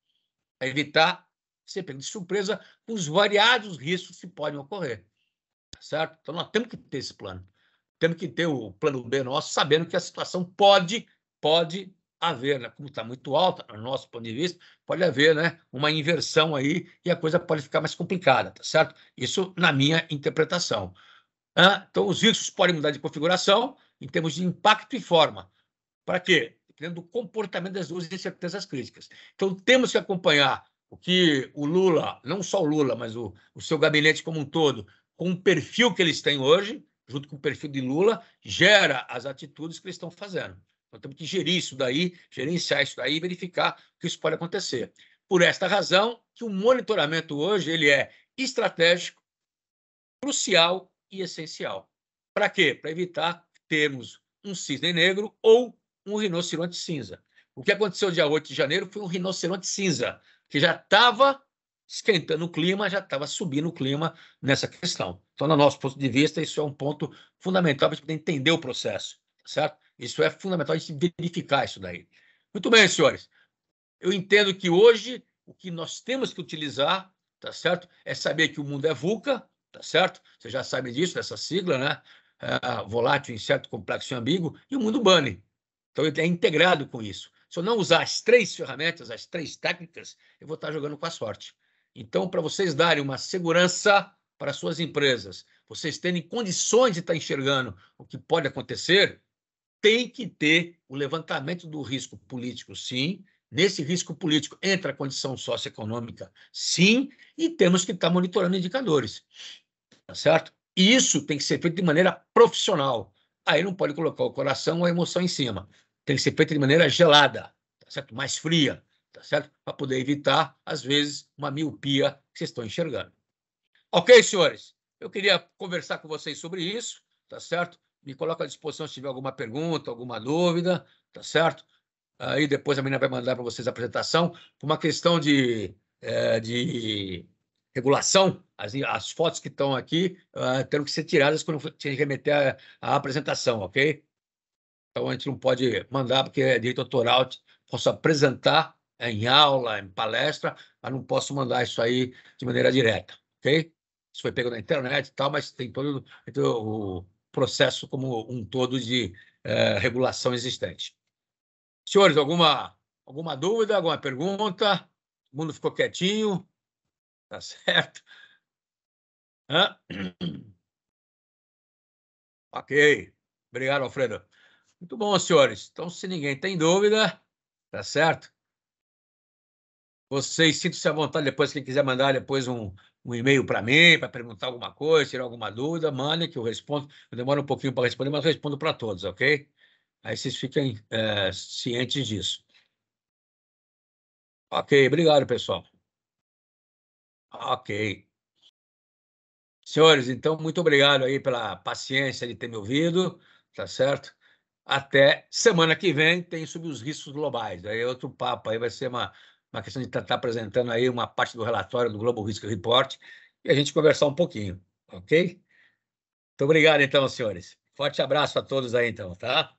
para evitar ser pego de surpresa com os variados riscos que podem ocorrer. Tá certo? Então, nós temos que ter esse plano. Temos que ter o plano B nosso, sabendo que a situação pode haver, né? Como está muito alta, no nosso ponto de vista, pode haver, né, uma inversão aí e a coisa pode ficar mais complicada, tá certo? Isso na minha interpretação. Então, os riscos podem mudar de configuração em termos de impacto e forma. Para quê? Dependendo do comportamento das 2 incertezas críticas. Então, temos que acompanhar o que o Lula, não só o Lula, mas o seu gabinete como um todo, com o perfil que eles têm hoje, junto com o perfil de Lula, gera as atitudes que eles estão fazendo. Nós temos que gerir isso daí, gerenciar isso daí e verificar que isso pode acontecer. Por esta razão, que o monitoramento hoje ele é estratégico, crucial e essencial. Para quê? Para evitar termos um cisne negro ou um rinoceronte cinza. O que aconteceu dia 8 de janeiro foi um rinoceronte cinza, que já estava esquentando o clima, já estava subindo o clima nessa questão. Então, no nosso ponto de vista, isso é um ponto fundamental para a gente poder entender o processo, certo? Isso é fundamental a gente verificar isso daí. Muito bem, senhores. Eu entendo que hoje o que nós temos que utilizar, tá certo? É saber que o mundo é VUCA, tá certo? Você já sabe disso, dessa sigla, né? Volátil, incerto, complexo e ambíguo, e o mundo bunny. Então, ele é integrado com isso. Se eu não usar as 3 ferramentas, as 3 técnicas, eu vou estar jogando com a sorte. Então, para vocês darem uma segurança para suas empresas, vocês terem condições de estar enxergando o que pode acontecer, tem que ter o levantamento do risco político, sim. Nesse risco político entra a condição socioeconômica, sim, e temos que estar monitorando indicadores, tá certo? E isso tem que ser feito de maneira profissional. Aí não pode colocar o coração ou a emoção em cima. Tem que ser feito de maneira gelada, tá certo? Mais fria, tá certo? Para poder evitar, às vezes, uma miopia que vocês estão enxergando. Ok, senhores? Eu queria conversar com vocês sobre isso, tá certo? Me coloco à disposição se tiver alguma pergunta, alguma dúvida, tá certo? Aí depois a menina vai mandar para vocês a apresentação. Por uma questão de regulação, as fotos que estão aqui terão que ser tiradas quando for remeter a apresentação, ok? Então a gente não pode mandar, porque é direito autoral, posso apresentar em aula, em palestra, mas não posso mandar isso aí de maneira direta, ok? Isso foi pego na internet e tal, mas tem todo o processo como um todo de regulação existente. Senhores, alguma dúvida, alguma pergunta? O mundo ficou quietinho? Tá certo? Hã? Ok. Obrigado, Alfredo. Muito bom, senhores. Então, se ninguém tem dúvida, tá certo? Vocês sintam-se à vontade depois, quem quiser mandar depois um e-mail para mim, para perguntar alguma coisa, tirar alguma dúvida, mande que eu respondo. Eu demoro um pouquinho para responder, mas eu respondo para todos, ok? Aí vocês fiquem cientes disso. Ok, obrigado, pessoal. Ok. Senhores, então, muito obrigado aí pela paciência de ter me ouvido, tá certo? Até semana que vem tem sobre os riscos globais. Aí é outro papo, aí vai ser uma questão de estar apresentando aí uma parte do relatório do Global Risk Report e a gente conversar um pouquinho, ok? Muito obrigado, então, senhores. Forte abraço a todos aí, então, tá?